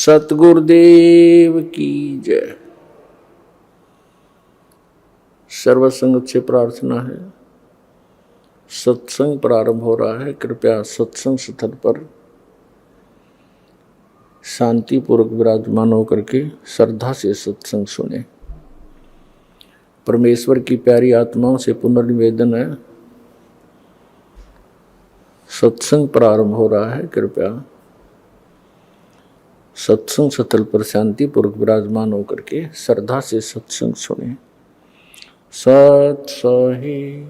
सतगुरुदेव की जय। सर्वसंगत से प्रार्थना है, सत्संग प्रारंभ हो रहा है। कृपया सत्संग स्थल पर शांतिपूर्वक विराजमान होकर के श्रद्धा से सत्संग सुने। परमेश्वर की प्यारी आत्माओं से पुनर्निवेदन है, सत्संग प्रारंभ हो रहा है। कृपया सत्संग स्थल पर शांतिपूर्वक विराजमान होकर के श्रद्धा से सत्संग सुने। सत सही।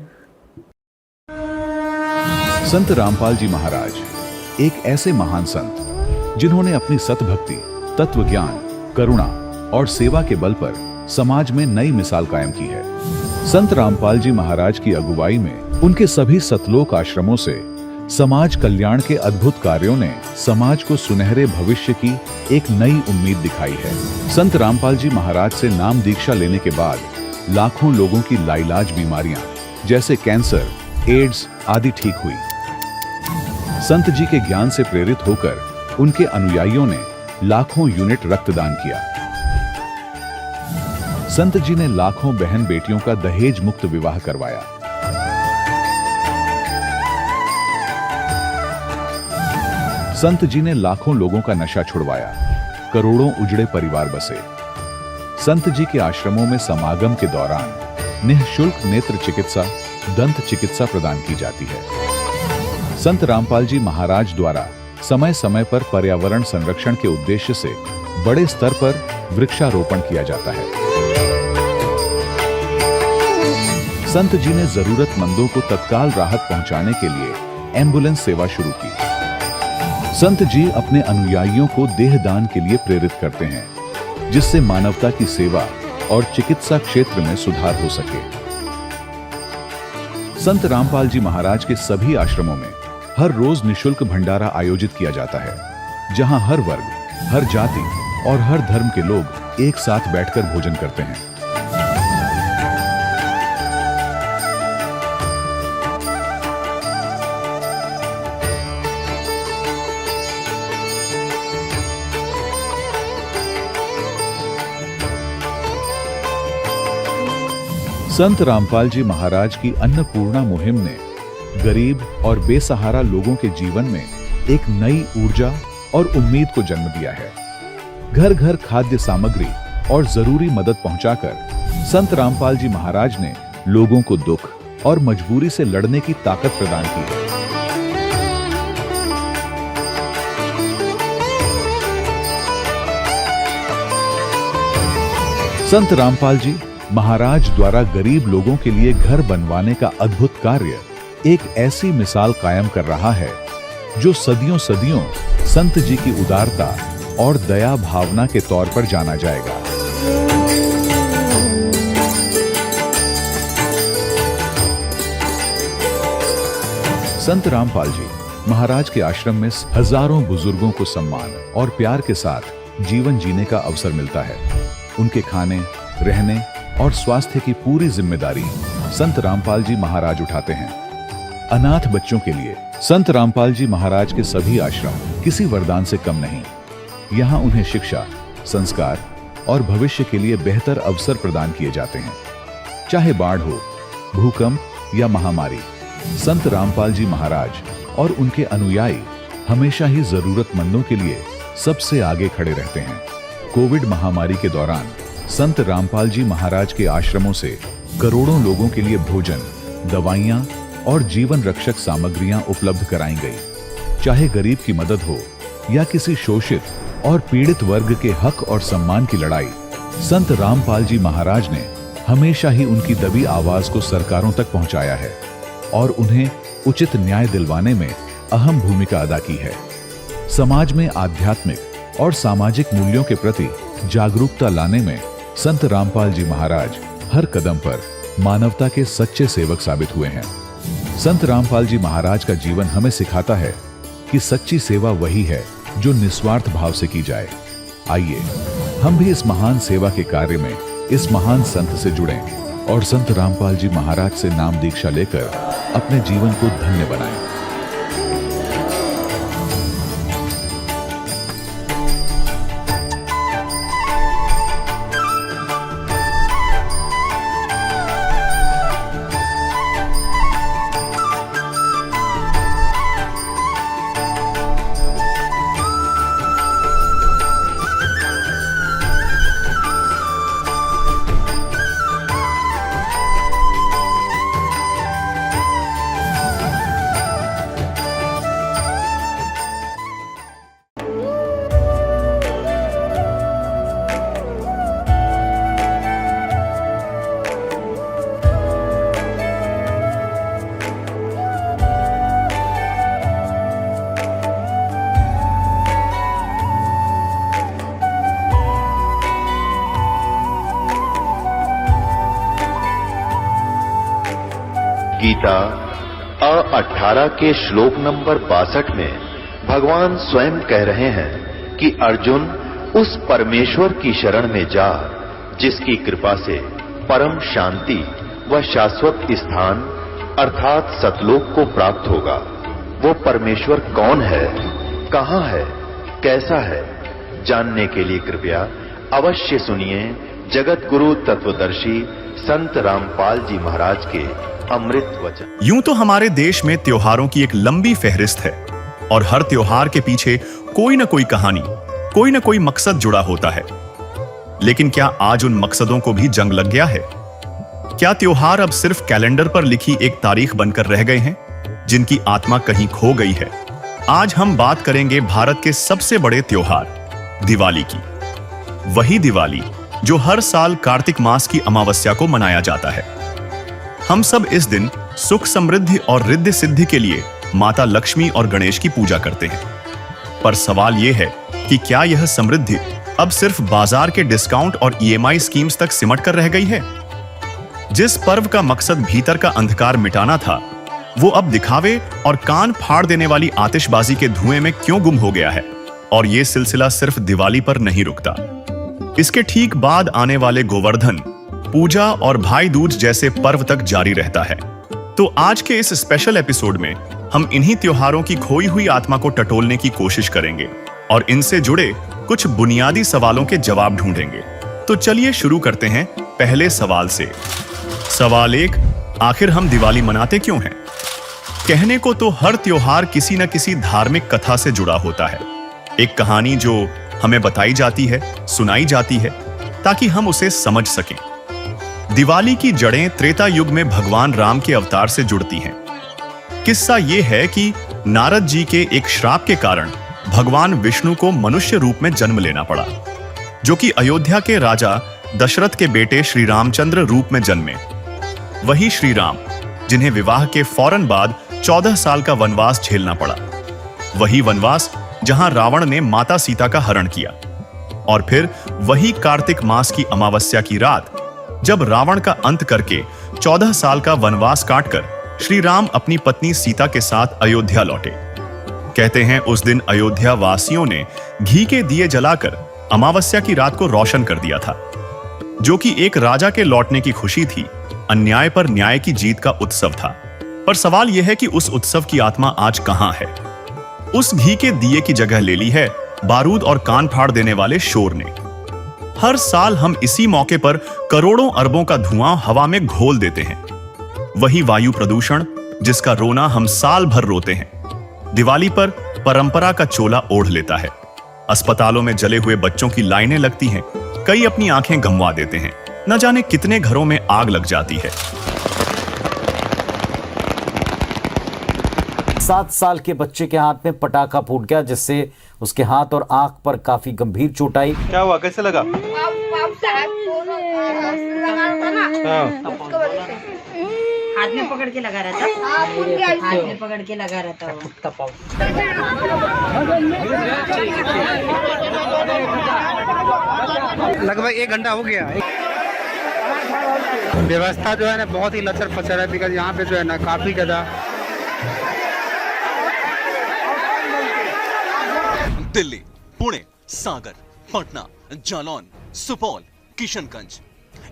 संत रामपाल जी महाराज एक ऐसे महान संत जिन्होंने अपनी सतभक्ति, तत्व ज्ञान, करुणा और सेवा के बल पर समाज में नई मिसाल कायम की है। संत रामपाल जी महाराज की अगुवाई में उनके सभी सतलोक आश्रमों से समाज कल्याण के अद्भुत कार्यों ने समाज को सुनहरे भविष्य की एक नई उम्मीद दिखाई है। संत रामपाल जी महाराज से नाम दीक्षा लेने के बाद लाखों लोगों की लाइलाज बीमारियां जैसे कैंसर, एड्स आदि ठीक हुई। संत जी के ज्ञान से प्रेरित होकर उनके अनुयायियों ने लाखों यूनिट रक्तदान किया। संत जी ने लाखों बहन बेटियों का दहेज मुक्त विवाह करवाया। संत जी ने लाखों लोगों का नशा छुड़वाया, करोड़ों उजड़े परिवार बसे। संत जी के आश्रमों में समागम के दौरान निःशुल्क नेत्र चिकित्सा, दंत चिकित्सा प्रदान की जाती है। संत रामपाल जी महाराज द्वारा समय समय पर पर्यावरण संरक्षण के उद्देश्य से बड़े स्तर पर वृक्षारोपण किया जाता है। संत जी ने जरूरतमंदों को तत्काल राहत पहुंचाने के लिए एम्बुलेंस सेवा शुरू की। संत जी अपने अनुयायियों को देहदान के लिए प्रेरित करते हैं, जिससे मानवता की सेवा और चिकित्सा क्षेत्र में सुधार हो सके। संत रामपाल जी महाराज के सभी आश्रमों में हर रोज निःशुल्क भंडारा आयोजित किया जाता है, जहां हर वर्ग, हर जाति और हर धर्म के लोग एक साथ बैठकर भोजन करते हैं। संत रामपाल जी महाराज की अन्नपूर्णा मुहिम ने गरीब और बेसहारा लोगों के जीवन में एक नई ऊर्जा और उम्मीद को जन्म दिया है। घर घर खाद्य सामग्री और जरूरी मदद पहुंचाकर संत रामपाल जी महाराज ने लोगों को दुख और मजबूरी से लड़ने की ताकत प्रदान की है। संत रामपाल जी महाराज द्वारा गरीब लोगों के लिए घर बनवाने का अद्भुत कार्य एक ऐसी मिसाल कायम कर रहा है जो सदियों सदियों संत जी की उदारता और दया भावना के तौर पर जाना जाएगा। संत रामपाल जी महाराज के आश्रम में हजारों बुजुर्गों को सम्मान और प्यार के साथ जीवन जीने का अवसर मिलता है। उनके खाने, रहने और स्वास्थ्य की पूरी जिम्मेदारी संत रामपाल जी महाराज उठाते हैं। अनाथ बच्चों के लिए संत रामपाल जी महाराज के सभी आश्रम किसी वरदान से कम नहीं। यहाँ उन्हें शिक्षा, संस्कार और भविष्य के लिए बेहतर अवसर प्रदान किए जाते हैं। चाहे बाढ़ हो, भूकंप या महामारी, संत रामपाल जी महाराज और उनके अनुयायी हमेशा ही जरूरतमंदों के लिए सबसे आगे खड़े रहते हैं। कोविड महामारी के दौरान संत रामपाल जी महाराज के आश्रमों से करोड़ों लोगों के लिए भोजन, दवाइयां और जीवन रक्षक सामग्रियां उपलब्ध कराई गई। चाहे गरीब की मदद हो या किसी शोषित और पीड़ित वर्ग के हक और सम्मान की लड़ाई, संत रामपाल जी महाराज ने हमेशा ही उनकी दबी आवाज को सरकारों तक पहुंचाया है और उन्हें उचित न्याय दिलवाने में अहम भूमिका अदा की है। समाज में आध्यात्मिक और सामाजिक मूल्यों के प्रति जागरूकता लाने में संत रामपाल जी महाराज हर कदम पर मानवता के सच्चे सेवक साबित हुए हैं। संत रामपाल जी महाराज का जीवन हमें सिखाता है कि सच्ची सेवा वही है जो निस्वार्थ भाव से की जाए। आइए हम भी इस महान सेवा के कार्य में इस महान संत से जुड़ें और संत रामपाल जी महाराज से नाम दीक्षा लेकर अपने जीवन को धन्य बनाएं। गीता 18 के श्लोक नंबर 62 में भगवान स्वयं कह रहे हैं कि अर्जुन उस परमेश्वर की शरण में जा जिसकी कृपा से परम शांति व शाश्वत स्थान अर्थात सतलोक को प्राप्त होगा। वो परमेश्वर कौन है, कहां है, कैसा है, जानने के लिए कृपया अवश्य सुनिए जगत गुरु तत्वदर्शी संत रामपाल जी महाराज के अमृत वचन। यूं तो हमारे देश में त्योहारों की एक लंबी फहरिस्त है और हर त्योहार के पीछे कोई न कोई कहानी, कोई न कोई मकसद जुड़ा होता है। लेकिन क्या आज उन मकसदों को भी जंग लग गया है? क्या त्योहार अब सिर्फ कैलेंडर पर लिखी एक तारीख बनकर रह गए हैं, जिनकी आत्मा कहीं खो गई है? आज हम बात करेंगे भारत के सबसे बड़े त्योहार दिवाली की। वही दिवाली जो हर साल कार्तिक मास की अमावस्या को मनाया जाता है। हम सब इस दिन सुख समृद्धि और रिद्धि सिद्धि के लिए माता लक्ष्मी और गणेश की पूजा करते हैं। पर सवाल यह है कि क्या यह समृद्धि अब सिर्फ बाजार के डिस्काउंट और EMI स्कीम्स तक सिमट कर रह गई है? जिस पर्व का मकसद भीतर का अंधकार मिटाना था, वो अब दिखावे और कान फाड़ देने वाली आतिशबाजी के धुएं में क्यों गुम हो गया है? और ये सिलसिला सिर्फ दिवाली पर नहीं रुकता। इसके ठीक बाद आने वाले गोवर्धन पूजा और भाई दूज जैसे पर्व तक जारी रहता है। तो आज के इस स्पेशल एपिसोड में हम इन्हीं त्योहारों की खोई हुई आत्मा को टटोलने की कोशिश करेंगे और इनसे जुड़े कुछ बुनियादी सवालों के जवाब ढूंढेंगे। तो चलिए शुरू करते हैं पहले सवाल से। सवाल 1, आखिर हम दिवाली मनाते क्यों हैं? कहने को तो हर त्योहार किसी न किसी धार्मिक कथा से जुड़ा होता है। एक कहानी जो हमें बताई जाती है, सुनाई जाती है, ताकि हम उसे समझ सकें। दिवाली की जड़ें त्रेता युग में भगवान राम के अवतार से जुड़ती हैं। किस्सा यह है कि नारद जी के एक श्राप के कारण भगवान विष्णु को मनुष्य रूप में जन्म लेना पड़ा, जो कि अयोध्या के राजा दशरथ के बेटे श्री रामचंद्र रूप में जन्मे। वही श्री राम जिन्हें विवाह के फौरन बाद 14 साल का वनवास झेलना पड़ा। वही वनवास जहां रावण ने माता सीता का हरण किया। और फिर वही कार्तिक मास की अमावस्या की रात जब रावण का अंत करके 14 साल का वनवास काटकर श्री राम अपनी पत्नी सीता के साथ अयोध्या लौटे। कहते हैं उस दिन अयोध्या वासियों ने घी के दिए जलाकर अमावस्या की रात को रोशन कर दिया था, जो कि एक राजा के लौटने की खुशी थी, अन्याय पर न्याय की जीत का उत्सव था। पर सवाल यह है कि उस उत्सव की आत्मा आज कहां है? उस घी के दिए की जगह ले ली है बारूद और कान फाड़ देने वाले शोर ने। हर साल हम इसी मौके पर करोड़ों अरबों का धुआं हवा में घोल देते हैं। वही वायु प्रदूषण जिसका रोना हम साल भर रोते हैं, दिवाली पर परंपरा का चोला ओढ़ लेता है। अस्पतालों में जले हुए बच्चों की लाइनें लगती हैं, कई अपनी आंखें गंवा देते हैं, न जाने कितने घरों में आग लग जाती है। 7 साल के बच्चे के हाथ में पटाखा फूट गया, जिससे उसके हाथ और आंख पर काफी गंभीर चोट आई। क्या हुआ, कैसे लगा? हाथ में पकड़ के लगा रहा था। हाथ में पकड़ के लगा रहा था। लगभग 1 घंटा हो गया। व्यवस्था जो है ना बहुत ही लचर पचर है, बिकॉज यहाँ पे जो है ना काफी ज्यादा। दिल्ली, पुणे, सागर, पटना, जालौन, सुपौल, किशनगंज,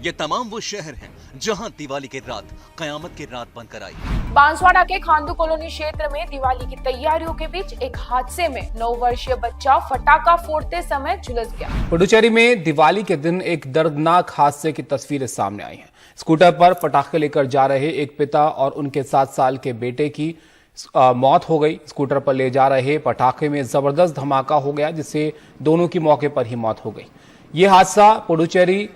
ये तमाम वो शहर हैं जहां दिवाली की रात कयामत की रात बनकर आई। बांसवाड़ा के खांडू कॉलोनी क्षेत्र में दिवाली की तैयारियों के बीच एक हादसे में 9 वर्षीय बच्चा फटाका फोड़ते समय झुलस गया। पुडुचेरी में दिवाली के दिन एक दर्दनाक हादसे की तस्वीरें सामने आई हैं। स्कूटर पर पटाखे लेकर जा रहे एक पिता और उनके 7 साल के बेटे की मौत हो गई। स्कूटर पर ले जा रहे पटाखे में जबरदस्त धमाका हो गया, जिससे दोनों की मौके पर ही मौत हो गई। ये हादसा पुडुचेरी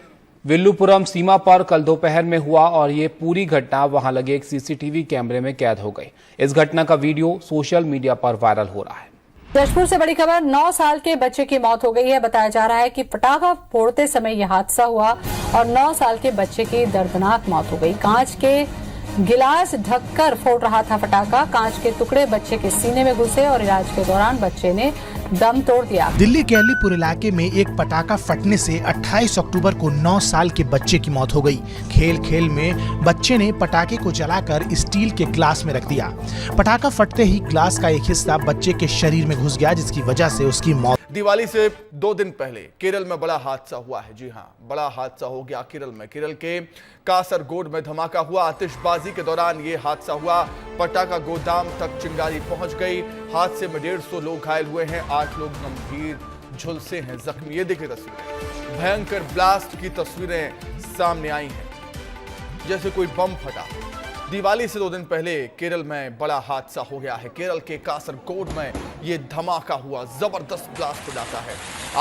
विल्लुपुरम सीमा पर कल दोपहर में हुआ और ये पूरी घटना वहां लगे एक सीसीटीवी कैमरे में कैद हो गई। इस घटना का वीडियो सोशल मीडिया पर वायरल हो रहा है। जशपुर से बड़ी खबर, 9 साल के बच्चे की मौत हो गई है। बताया जा रहा है कि पटाखा फोड़ते समय यह हादसा हुआ और 9 साल के बच्चे की दर्दनाक मौत हो गई। कांच के गिलास ढककर फोड़ रहा था पटाखा। कांच के टुकड़े बच्चे के सीने में घुसे और इलाज के दौरान बच्चे ने दम तोड़ दिया। दिल्ली के अलीपुर इलाके में एक पटाखा फटने से 28 अक्टूबर को 9 साल के बच्चे की मौत हो गई। खेल खेल में बच्चे ने पटाखे को जलाकर स्टील के ग्लास में रख दिया। पटाखा फटते ही ग्लास का एक हिस्सा बच्चे के शरीर में घुस गया, जिसकी वजह से उसकी मौत। दिवाली से 2 दिन पहले केरल में बड़ा हादसा हुआ है। जी हां, बड़ा हादसा हो गया केरल में। केरल के कासरगोड में धमाका हुआ। आतिशबाजी के दौरान यह हादसा हुआ। पटाखा गोदाम तक चिंगारी पहुंच गई। हादसे में 150 लोग घायल हुए हैं, 8 लोग गंभीर झुलसे हैं, जख्मी। ये देखिए तस्वीरें, भयंकर ब्लास्ट की तस्वीरें सामने आई हैं, जैसे कोई बम फटा। दिवाली से 2 दिन पहले केरल में बड़ा हादसा हो गया है। केरल के कासरगोड में यह धमाका हुआ, जबरदस्त ब्लास्ट हो जाता है।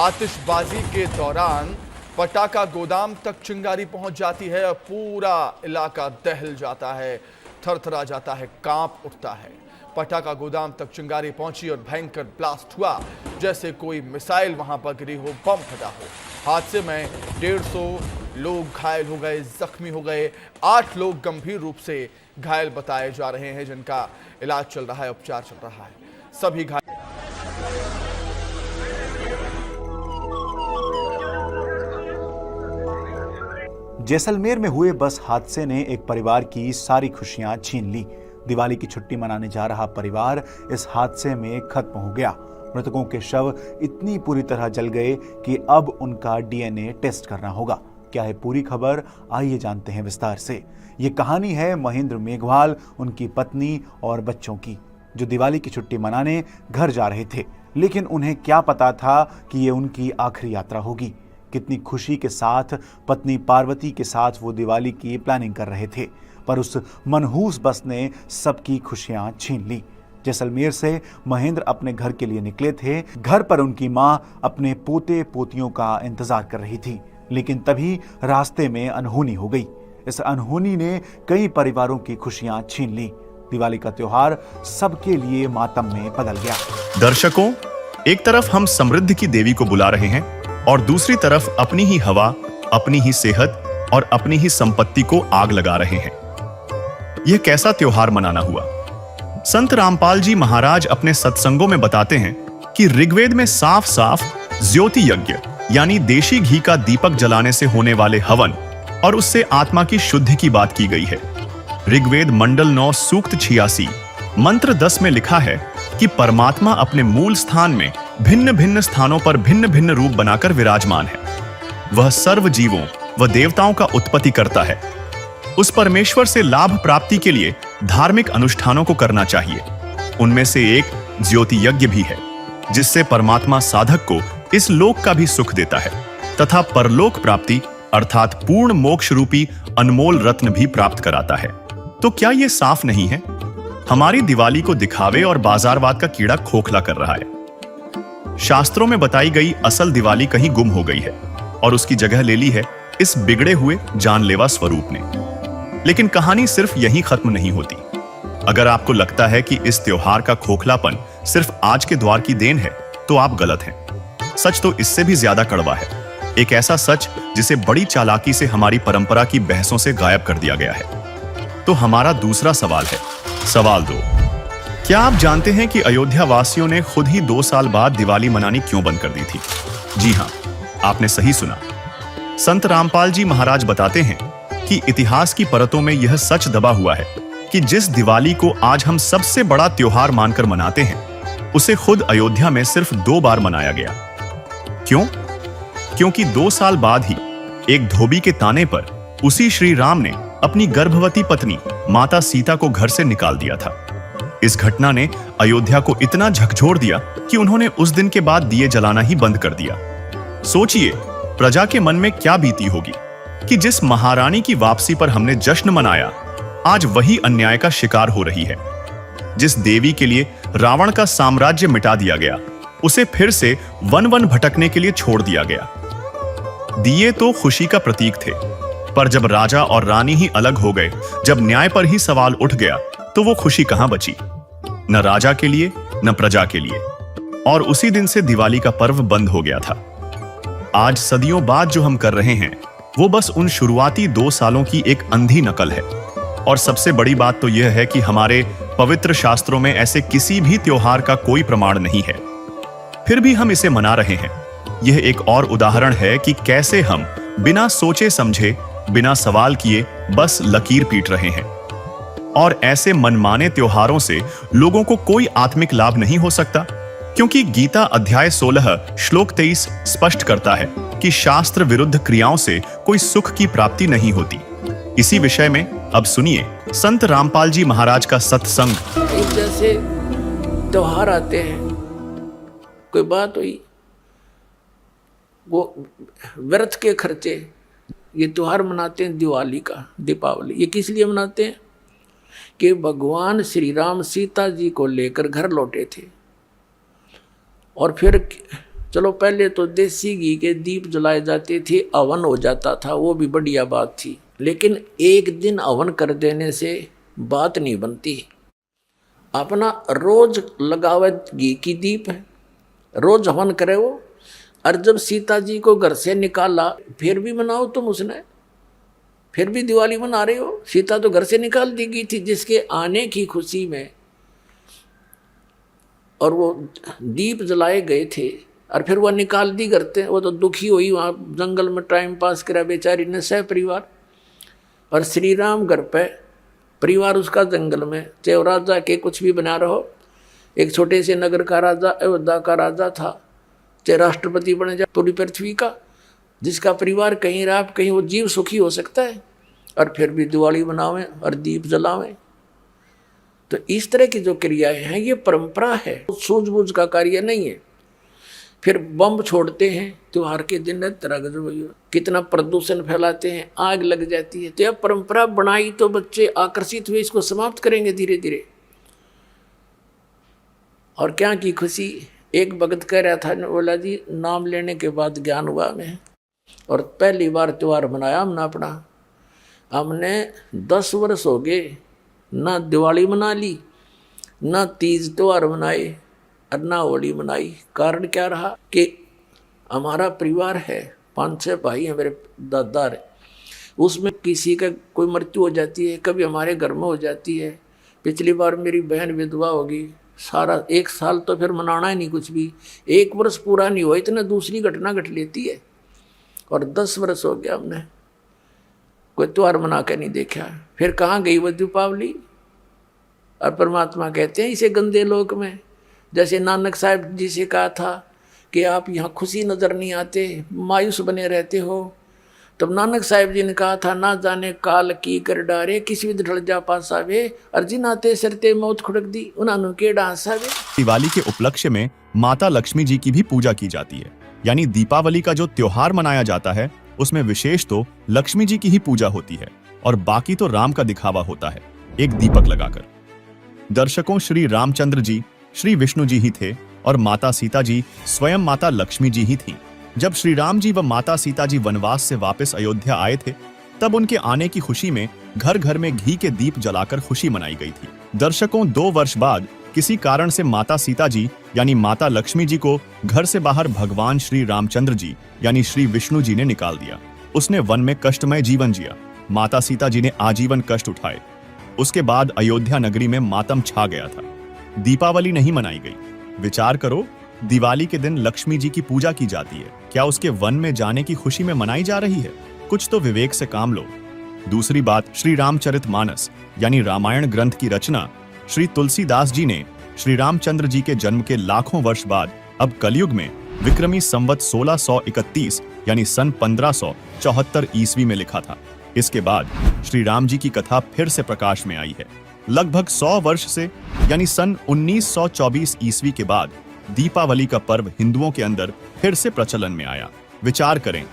आतिशबाजी के दौरान पटाखा गोदाम तक चिंगारी पहुंच जाती है और पूरा इलाका दहल जाता है, थरथरा जाता है, कांप उठता है। पटाखा गोदाम तक चिंगारी पहुंची और भयंकर ब्लास्ट हुआ, जैसे कोई मिसाइल वहां पर गिरी हो, बम फटा हो। हादसे में 150 लोग घायल हो गए, जख्मी हो गए। 8 लोग गंभीर रूप से घायल बताए जा रहे हैं, जिनका इलाज चल रहा है, उपचार चल रहा है। सभी घायल। जैसलमेर में हुए बस हादसे ने एक परिवार की सारी खुशियां छीन ली। दिवाली की छुट्टी मनाने जा रहा परिवार इस हादसे में खत्म हो गया। मृतकों के शव इतनी पूरी तरह जल गए कि अब उनका डीएनए टेस्ट करना होगा। क्या है पूरी खबर, आइए जानते हैं विस्तार से। ये कहानी है महेंद्र मेघवाल, उनकी पत्नी और बच्चों की, जो दिवाली की छुट्टी मनाने घर जा रहे थे। लेकिन उन्हें क्या पता था कि ये उनकी आखिरी यात्रा होगी। कितनी खुशी के साथ पत्नी पार्वती के साथ वो दिवाली की प्लानिंग कर रहे थे, पर उस मनहूस बस ने सबकी खुशियां छीन ली। जैसलमेर से महेंद्र अपने घर के लिए निकले थे। घर पर उनकी मां अपने पोते पोतियों का इंतजार कर रही थी, लेकिन तभी रास्ते में अनहोनी हो गई। इस अनहोनी ने कई परिवारों की खुशियां छीन ली। दिवाली का त्योहार सबके लिए मातम में बदल गया। दर्शकों, एक तरफ हम समृद्धि की देवी को बुला रहे हैं और दूसरी तरफ अपनी ही हवा, अपनी ही सेहत और अपनी ही संपत्ति को आग लगा रहे हैं। यह कैसा त्योहार मनाना हुआ? संत रामपाल जी महाराज अपने सत्संगों में बताते हैं कि ऋग्वेद में साफ साफ ज्योति यज्ञ यानी देशी घी का दीपक जलाने से होने वाले हवन और उससे आत्मा की शुद्धि की बात की गई है। ऋग्वेद मंडल 9 सूक्त 86 मंत्र 10 में लिखा है कि परमात्मा अपने मूल स्थान में भिन्न भिन्न स्थानों पर भिन्न भिन्न रूप बनाकर विराजमान है। वह सर्व जीवों व देवताओं का उत्पत्ति करता है। उस परमेश्वर से लाभ प्राप्ति के लिए धार्मिक अनुष्ठानों को करना चाहिए। उनमें से एक ज्योति यज्ञ भी है, जिससे परमात्मा साधक को इस लोक का भी सुख देता है तथा परलोक प्राप्ति अर्थात पूर्ण मोक्ष रूपी अनमोल रत्न भी प्राप्त कराता है। तो क्या यह साफ नहीं है? हमारी दिवाली को दिखावे और बाजारवाद का कीड़ा खोखला कर रहा है। शास्त्रों में बताई गई असल दिवाली कहीं गुम हो गई है और उसकी जगह ले ली है इस बिगड़े हुए जानलेवा स्वरूप ने। लेकिन कहानी सिर्फ यहीं खत्म नहीं होती। अगर आपको लगता है कि इस त्योहार का खोखलापन सिर्फ आज के द्वार की देन है, तो आप गलत हैं। सच तो इससे भी ज्यादा कड़वा है। एक ऐसा सच जिसे बड़ी चालाकी से हमारी परंपरा की बहसों से गायब कर दिया गया है। तो हमारा दूसरा सवाल है, सवाल 2। क्या आप जानते हैं कि अयोध्या वासियों ने खुद ही 2 साल बाद दिवाली मनानी क्यों बंद कर दी थी? जी हां, आपने सही सुना। संत रामपाल जी महाराज बताते हैं कि इतिहास की परतों में यह सच दबा हुआ है कि जिस दिवाली को आज हम सबसे बड़ा त्योहार मानकर मनाते हैं, उसे खुद अयोध्या में सिर्फ 2 बार मनाया गया। क्यों? क्योंकि 2 साल बाद ही एक धोबी के ताने पर उसी श्री राम ने अपनी गर्भवती पत्नी माता सीता को घर से निकाल दिया था। इस घटना ने अयोध्या को इतना झकझोर दिया कि उन्होंने उस दिन के बाद दिए जलाना ही बंद कर दिया। सोचिए प्रजा के मन में क्या बीती होगी कि जिस महारानी की वापसी पर हमने जश्न मनाया, आज वही अन्याय का शिकार हो रही है। जिस देवी के लिए रावण का साम्राज्य मिटा दिया गया, उसे फिर से वन वन भटकने के लिए छोड़ दिया गया। दिए तो खुशी का प्रतीक थे, पर जब राजा और रानी ही अलग हो गए, जब न्याय पर ही सवाल उठ गया, तो वो खुशी कहां बची? न राजा के लिए न प्रजा के लिए। और उसी दिन से दिवाली का पर्व बंद हो गया था। आज सदियों बाद जो हम कर रहे हैं, वो बस उन शुरुआती 2 सालों की एक अंधी नकल है। और सबसे बड़ी बात तो यह है कि हमारे पवित्र शास्त्रों में ऐसे किसी भी त्योहार का कोई प्रमाण नहीं है। फिर भी हम इसे मना रहे हैं। यह एक और उदाहरण है कि कैसे हम बिना सोचे समझे, बिना सवाल किए बस लकीर पीट रहे हैं। और ऐसे मनमाने त्योहारों से लोगों को कोई आत्मिक लाभ नहीं हो सकता, क्योंकि गीता अध्याय 16 श्लोक 23 स्पष्ट करता है कि शास्त्र विरुद्ध क्रियाओं से कोई सुख की प्राप्ति नहीं होती। इसी विषय में अब सुनिए संत रामपाल जी महाराज का सत्संग। एक जैसे त्योहार आते हैं, कोई बात हुई, वो व्यर्थ के खर्चे, ये त्योहार मनाते हैं दिवाली का, दीपावली, ये किस लिए मनाते हैं कि भगवान श्री राम सीता जी को लेकर घर लौटे थे। और फिर चलो पहले तो देसी घी के दीप जलाए जाते थे, हवन हो जाता था, वो भी बढ़िया बात थी। लेकिन एक दिन हवन कर देने से बात नहीं बनती। अपना रोज लगावे घी की दीप है, रोज हवन करे वो। और जब सीता जी को घर से निकाला, फिर भी मनाओ तुम उसने, फिर भी दिवाली मना रहे हो। सीता तो घर से निकाल दी गई थी जिसके आने की खुशी में, और वो दीप जलाए गए थे, और फिर वह निकाल दी करते। वो तो दुखी हुई, वहाँ जंगल में टाइम पास करा बेचारी ने सह परिवार। और श्री राम घर पे, परिवार उसका जंगल में, चाहे राजा के कुछ भी बना रहो, एक छोटे से नगर का राजा, अयोध्या का राजा था, चाहे राष्ट्रपति बने जाए पूरी पृथ्वी का, जिसका परिवार कहीं रहा कहीं वो जीव सुखी हो सकता है, और फिर भी दिवाली मनावें और दीप जलावें। तो इस तरह की जो क्रियाएं हैं ये परंपरा है, सूझबूझ का कार्य नहीं है। फिर बम छोड़ते हैं त्योहार के दिन, तरह कितना प्रदूषण फैलाते हैं, आग लग जाती है। तो यह परंपरा बनाई तो बच्चे आकर्षित हुए, इसको समाप्त करेंगे धीरे धीरे। और क्या की खुशी, एक भगत कह रहा था, बोला जी नाम लेने के बाद ज्ञान हुआ हमें, और पहली बार त्योहार मनाया हमने अपना। हमने 10 वर्ष हो गए ना दिवाली मना ली, ना तीज त्योहार मनाए, और ना होली मनाई। कारण क्या रहा कि हमारा परिवार है, 5-6 भाई हैं, मेरे दादा है, उसमें किसी का कोई मृत्यु हो जाती है, कभी हमारे घर में हो जाती है। पिछली बार मेरी बहन विधवा होगी, सारा 1 साल तो फिर मनाना ही नहीं कुछ भी। 1 वर्ष पूरा नहीं हुआ, इतना दूसरी घटना घट लेती है। और 10 वर्ष हो गया हमने कोई त्योहार मना के नहीं देखा। फिर कहाँ गई वो दीपावली। और परमात्मा कहते हैं इसे गंदे लोक में, जैसे नानक साहब जी से कहा था कि आप यहाँ खुशी नज़र नहीं आते, मायूस बने रहते हो। तब नानक साहब जी ने कहा था, ना जाने काल की कर डारे, किसी भी ढल जा पासावे, अर्जिन आते सरते मौत खुड़क दी, उन्होंने के डांसावे। दिवाली के उपलक्ष्य में माता लक्ष्मी जी की भी पूजा की जाती है। यानी दीपावली का जो त्योहार मनाया जाता है उसमें विशेष तो लक्ष्मी जी की ही पूजा होती है, और बाकी तो राम का दिखावा होता है एक दीपक लगाकर। दर्शकों, श्री रामचंद्र जी श्री विष्णु जी ही थे, और माता सीता जी स्वयं माता लक्ष्मी जी ही थीं। जब श्री राम जी व माता सीता जी वनवास से वापस अयोध्या आए थे, तब उनके आने की खुशी में घर घर में घी के दीप जलाकर खुशी मनाई गई थी। दर्शकों, 2 वर्ष बाद किसी कारण से माता सीता जी यानी माता लक्ष्मी जी को घर से बाहर भगवान श्री रामचंद्र जी यानी श्री विष्णु जी ने निकाल दिया। उसने वन में कष्टमय जीवन जिया। माता सीता जी ने आजीवन कष्ट उठाए। उसके बाद अयोध्या नगरी में मातम छा गया था। दीपावली नहीं मनाई गई। विचार करो, दिवाली के दिन लक्ष्मी जी की पूजा की जाती है, क्या उसके वन में जाने की खुशी में मनाई जा रही है? कुछ तो विवेक से काम लो। दूसरी बात, श्री रामचरितमानस यानी रामायण ग्रंथ की रचना श्री तुलसीदास जी ने श्री रामचंद्र जी के जन्म के लाखों वर्ष बाद अब कलयुग में विक्रमी संवत 1631 यानी सन 1574 ईस्वी में लिखा था। इसके बाद श्री राम जी की कथा फिर से प्रकाश में आई है। लगभग 100 वर्ष से यानी सन 1924 ईस्वी के बाद दीपावली का पर्व हिंदुओं के अंदर फिर से प्रचलन में आया। विचार करें,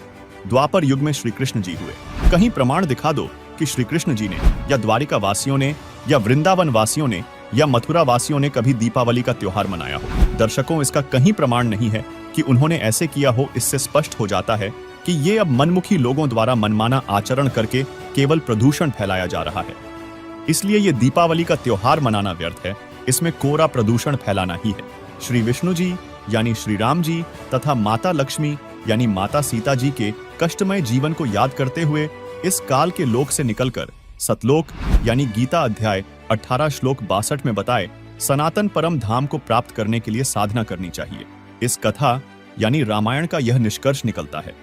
द्वापर युग में श्री कृष्ण जी हुए। कहीं प्रमाण दिखा दो कि श्री कृष्ण जी ने या द्वारिका वासियों ने या वृंदावन वासियों ने या मथुरा वासियों ने कभी दीपावली का त्योहार मनाया हो। दर्शकों, इसका कहीं प्रमाण नहीं है कि उन्होंने ऐसे किया हो। इससे स्पष्ट हो जाता है कि ये अब मनमुखी लोगों द्वारा मनमाना आचरण करके केवल प्रदूषण फैलाया जा रहा है। इसलिए ये दीपावली का त्योहार मनाना व्यर्थ है, इसमें कोरा प्रदूषण फैलाना ही है। श्री विष्णु जी यानी श्री राम जी तथा माता लक्ष्मी यानी माता सीता जी के कष्टमय जीवन को याद करते हुए इस काल के लोक से निकलकर सतलोक यानी गीता अध्याय 18 श्लोक 62 में बताए सनातन परम धाम को प्राप्त करने के लिए साधना करनी चाहिए। इस कथा यानी रामायण का यह निष्कर्ष निकलता है।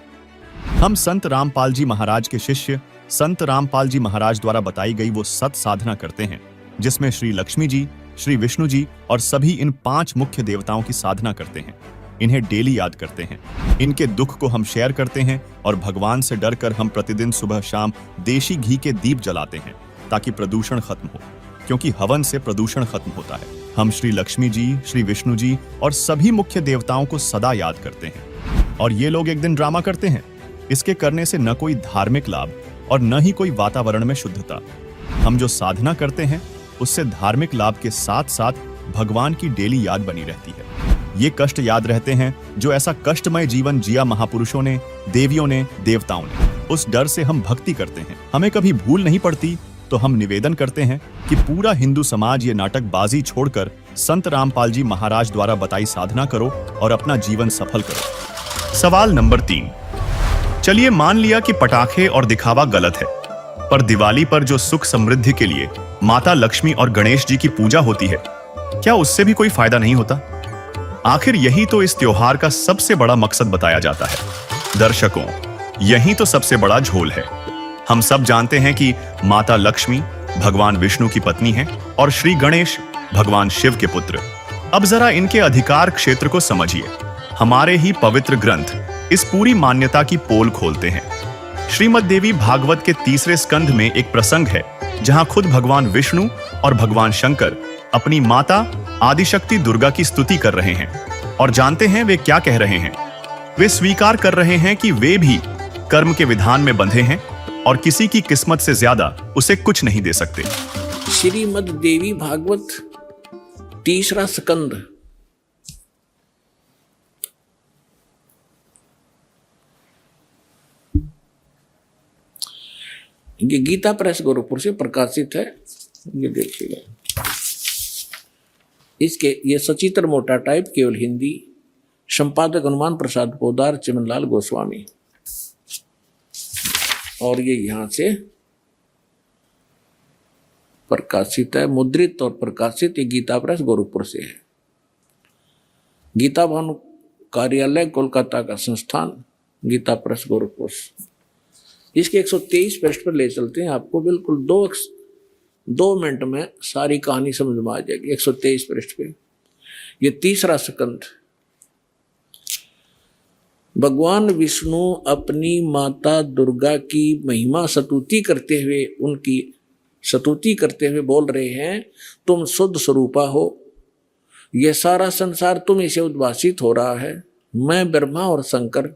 हम संत रामपाल जी महाराज के शिष्य संत रामपाल जी महाराज द्वारा बताई गई वो सत साधना करते हैं, जिसमें श्री लक्ष्मी जी, श्री विष्णु जी और सभी इन 5 मुख्य देवताओं की साधना करते हैं। इन्हें डेली याद करते हैं, इनके दुख को हम शेयर करते हैं और भगवान से डरकर हम प्रतिदिन सुबह शाम देशी घी के दीप जलाते हैं ताकि प्रदूषण खत्म हो, क्योंकि हवन से प्रदूषण खत्म होता है। हम श्री लक्ष्मी जी, श्री विष्णु जी और सभी मुख्य देवताओं को सदा याद करते हैं। और ये लोग एक दिन ड्रामा करते हैं। इसके करने से न कोई धार्मिक लाभ और न ही कोई वातावरण में शुद्धता। हम जो साधना करते हैं उससे धार्मिक लाभ के साथ साथ भगवान की डेली याद बनी रहती है। ये कष्ट याद रहते हैं जो ऐसा कष्टमय जीवन जिया महापुरुषों ने, देवियों ने, देवताओं ने। उस डर से हम भक्ति करते हैं। हमें कभी भूल नहीं पड़ती तो हम निवेदन करते हैं कि पूरा हिंदू समाज ये नाटकबाजी छोड़कर संत रामपाल जी महाराज द्वारा बताई साधना करो और अपना जीवन सफल करो। सवाल नंबर 3। चलिए मान लिया कि पटाखे और दिखावा गलत है, पर दिवाली पर जो सुख समृद्धि के लिए माता लक्ष्मी और गणेश जी की पूजा होती है, क्या उससे भी कोई फायदा नहीं होता? आखिर यही तो इस त्योहार का सबसे बड़ा मकसद बताया जाता है। दर्शकों, यही तो सबसे बड़ा झोल है। हम सब जानते हैं कि माता लक्ष्मी भगवान विष्णु की पत्नी है और श्री गणेश भगवान शिव के पुत्र। अब जरा इनके अधिकार क्षेत्र को समझिए। हमारे ही पवित्र ग्रंथ इस पूरी मान्यता की पोल खोलते हैं। श्रीमद् देवी भागवत के 3 स्कंध में एक प्रसंग है जहां खुद भगवान विष्णु और भगवान शंकर अपनी माता आदिशक्ति दुर्गा की स्तुति कर रहे हैं। और जानते हैं वे क्या कह रहे हैं? वे स्वीकार कर रहे हैं कि वे भी कर्म के विधान में बंधे हैं और किसी की किस्मत से ज्यादा उसे कुछ नहीं दे सकते। श्रीमद् देवी भागवत 3 स्कंद। ये गीता प्रेस गोरखपुर से प्रकाशित है। ये देखिएगा, इसके ये सचित्र मोटा टाइप, केवल हिंदी। संपादक हनुमान प्रसाद पोदार, चिमनलाल गोस्वामी। और ये यहां से प्रकाशित है, मुद्रित और प्रकाशित। ये गीता प्रेस गोरखपुर से है। गीता भवन कार्यालय कोलकाता का संस्थान, गीता प्रेस गोरखपुर। इसके 123 पृष्ठ पर ले चलते हैं आपको। बिल्कुल 2 मिनट में सारी कहानी समझ में आ जाएगी। 123 पृष्ठ पे ये 3 स्कंद। भगवान विष्णु अपनी माता दुर्गा की महिमा स्तुति करते हुए, उनकी स्तुति करते हुए बोल रहे हैं, तुम शुद्ध स्वरूपा हो, यह सारा संसार तुम इसे उद्भासित हो रहा है। मैं ब्रह्मा और शंकर,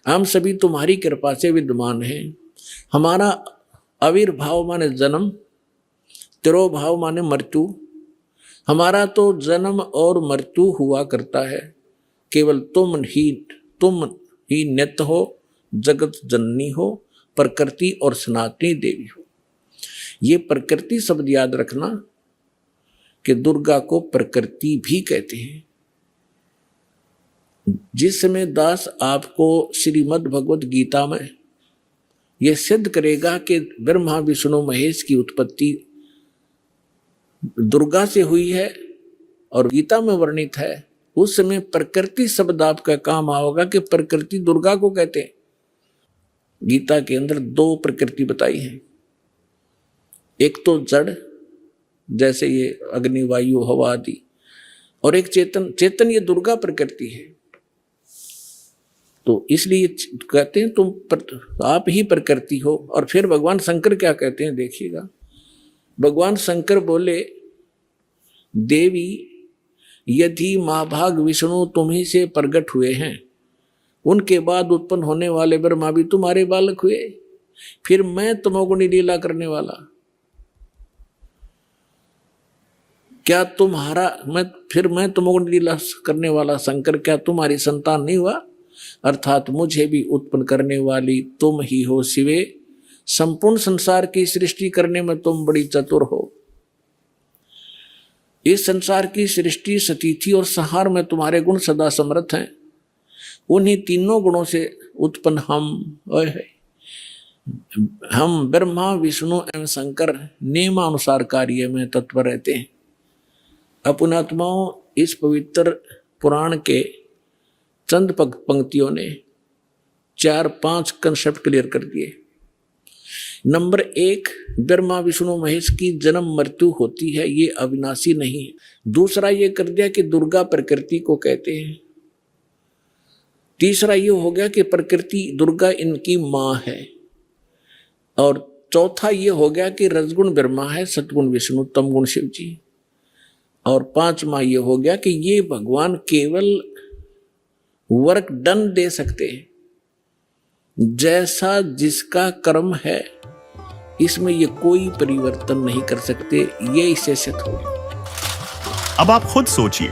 हम सभी तुम्हारी कृपा से विद्यमान हैं। हमारा आविर्भाव माने जन्म, तिरोभाव माने मृत्यु। हमारा तो जन्म और मृत्यु हुआ करता है। केवल तुम ही नित्य हो, जगत जननी हो, प्रकृति और सनातनी देवी हो। ये प्रकृति शब्द याद रखना कि दुर्गा को प्रकृति भी कहते हैं। जिस समय दास आपको श्रीमद् भगवत गीता में यह सिद्ध करेगा कि ब्रह्मा विष्णु महेश की उत्पत्ति दुर्गा से हुई है और गीता में वर्णित है, उस समय प्रकृति शब्द आपका काम आओगा कि प्रकृति दुर्गा को कहते हैं। गीता के अंदर 2 प्रकृति बताई है। एक तो जड़, जैसे ये अग्नि वायु हवा आदि, और एक चेतन। चेतन ये दुर्गा प्रकृति है। तो इसलिए कहते हैं तुम आप ही प्रकृति हो। और फिर भगवान शंकर क्या कहते हैं देखिएगा। भगवान शंकर बोले, देवी यदि महाभाग विष्णु तुम्ही से प्रकट हुए हैं, उनके बाद उत्पन्न होने वाले ब्रह्मा भी तुम्हारे बालक हुए, फिर मैं तमोगुणी लीला करने वाला, क्या मैं तमोगुणी लीला करने वाला शंकर क्या तुम्हारी संतान नहीं हुआ? अर्थात मुझे भी उत्पन्न करने वाली तुम ही हो शिवे। संपूर्ण संसार की सृष्टि करने में तुम बड़ी चतुर हो। इस संसार की सृष्टि, स्थिति और संहार में तुम्हारे गुण सदा समर्थ हैं। उन्हीं तीनों गुणों से उत्पन्न हम ब्रह्मा विष्णु एवं शंकर नियमानुसार कार्य में तत्पर रहते हैं। अपनात्माओं, इस पवित्र पुराण के चंद पंक्तियों ने 4-5 कंसेप्ट क्लियर कर दिए। नंबर 1, ब्रह्मा विष्णु महेश की जन्म मृत्यु होती है, ये अविनाशी नहीं है। दूसरा ये कर दिया कि दुर्गा प्रकृति को कहते हैं। तीसरा ये हो गया कि प्रकृति दुर्गा इनकी माँ है। और चौथा ये हो गया कि रजगुण ब्रह्मा है, सतगुण विष्णु, तमगुण शिव जी। और पांचवा ये हो गया कि ये भगवान केवल वर्क डन दे सकते हैं, जैसा जिसका कर्म है इसमें ये कोई परिवर्तन नहीं कर सकते, ये इससे सिद्ध हो। अब आप खुद सोचिए,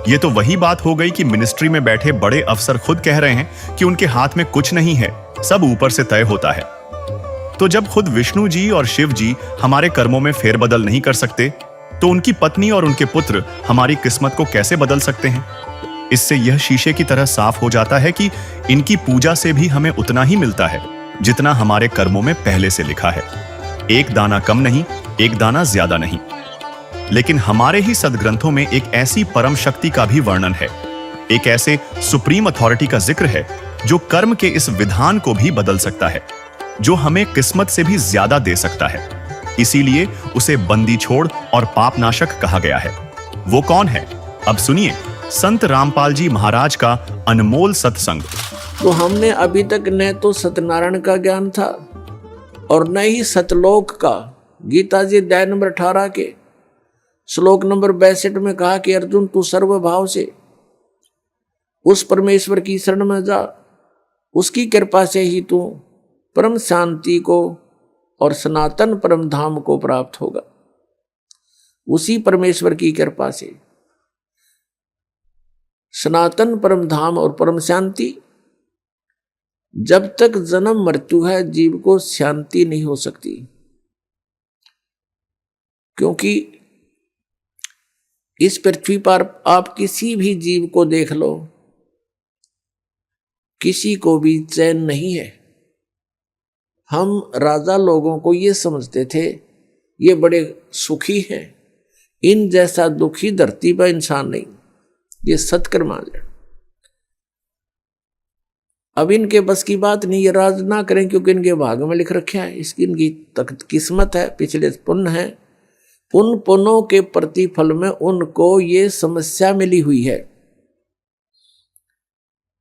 ये तो वही बात हो गई कि मिनिस्ट्री में बैठे बड़े अफसर खुद कह रहे हैं कि उनके हाथ में कुछ नहीं है, सब ऊपर से तय होता है। तो जब खुद विष्णु जी और शिव जी हमारे कर्मों में फेरबदल नहीं कर सकते, तो उनकी पत्नी और उनके पुत्र हमारी किस्मत को कैसे बदल सकते हैं? इससे यह शीशे की तरह साफ हो जाता है कि इनकी पूजा से भी हमें उतना ही मिलता है जितना हमारे कर्मों में पहले से लिखा है। एक दाना कम नहीं, एक दाना ज्यादा नहीं। लेकिन हमारे ही सदग्रंथों में एक ऐसी परम शक्ति का भी वर्णन है, एक ऐसे सुप्रीम अथॉरिटी का जिक्र है जो कर्म के इस विधान को भी बदल सकता है, जो हमें किस्मत से भी ज्यादा दे सकता है। इसीलिए उसे बंदी छोड़ और पापनाशक कहा गया है। वो कौन है? अब सुनिए संत रामपाल जी महाराज का अनमोल सत्संग। तो हमने अभी तक न तो सत्यनारायण का ज्ञान था और न ही सतलोक का। गीता जी अध्याय नंबर 18 के श्लोक नंबर 62 में कहा कि अर्जुन तू सर्वभाव से उस परमेश्वर की शरण में जा, उसकी कृपा से ही तू परम शांति को और सनातन परम धाम को प्राप्त होगा। उसी परमेश्वर की कृपा से सनातन परम धाम और परम शांति। जब तक जन्म मृत्यु है जीव को शांति नहीं हो सकती, क्योंकि इस पृथ्वी पर आप किसी भी जीव को देख लो, किसी को भी चैन नहीं है। हम राजा लोगों को ये समझते थे ये बड़े सुखी हैं, इन जैसा दुखी धरती पर इंसान नहीं। ये सत्कर मान लें। अब इनके बस की बात नहीं, ये राज ना करें क्योंकि इनके भाग में लिख रखे है, इसकी इनकी किस्मत है, पिछले पुण्य है। उन पुण्यों के प्रतिफल में उनको ये समस्या मिली हुई है।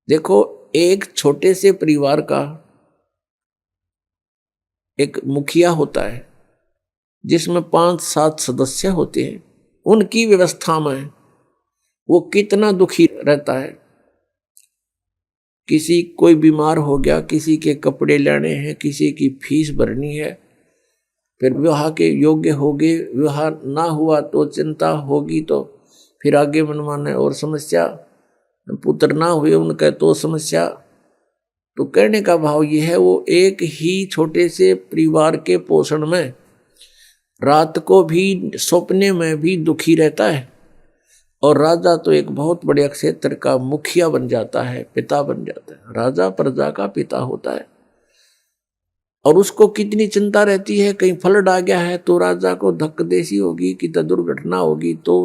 देखो, एक छोटे से परिवार का एक मुखिया होता है जिसमें 5-7 सदस्य होते हैं। उनकी व्यवस्था में वो कितना दुखी रहता है। किसी कोई बीमार हो गया, किसी के कपड़े लेने हैं, किसी की फीस भरनी है, फिर विवाह के योग्य हो गए, विवाह ना हुआ तो चिंता होगी, तो फिर आगे मनमाने और समस्या, पुत्र ना हुए उनका तो समस्या। तो कहने का भाव ये है, वो एक ही छोटे से परिवार के पोषण में रात को भी सपने में भी दुखी रहता है। और राजा तो एक बहुत बड़े क्षेत्र का मुखिया बन जाता है, पिता बन जाता है। राजा प्रजा का पिता होता है और उसको कितनी चिंता रहती है, कहीं फ्लड आ गया है तो राजा को धक्कदेसी होगी कि दुर्घटना होगी तो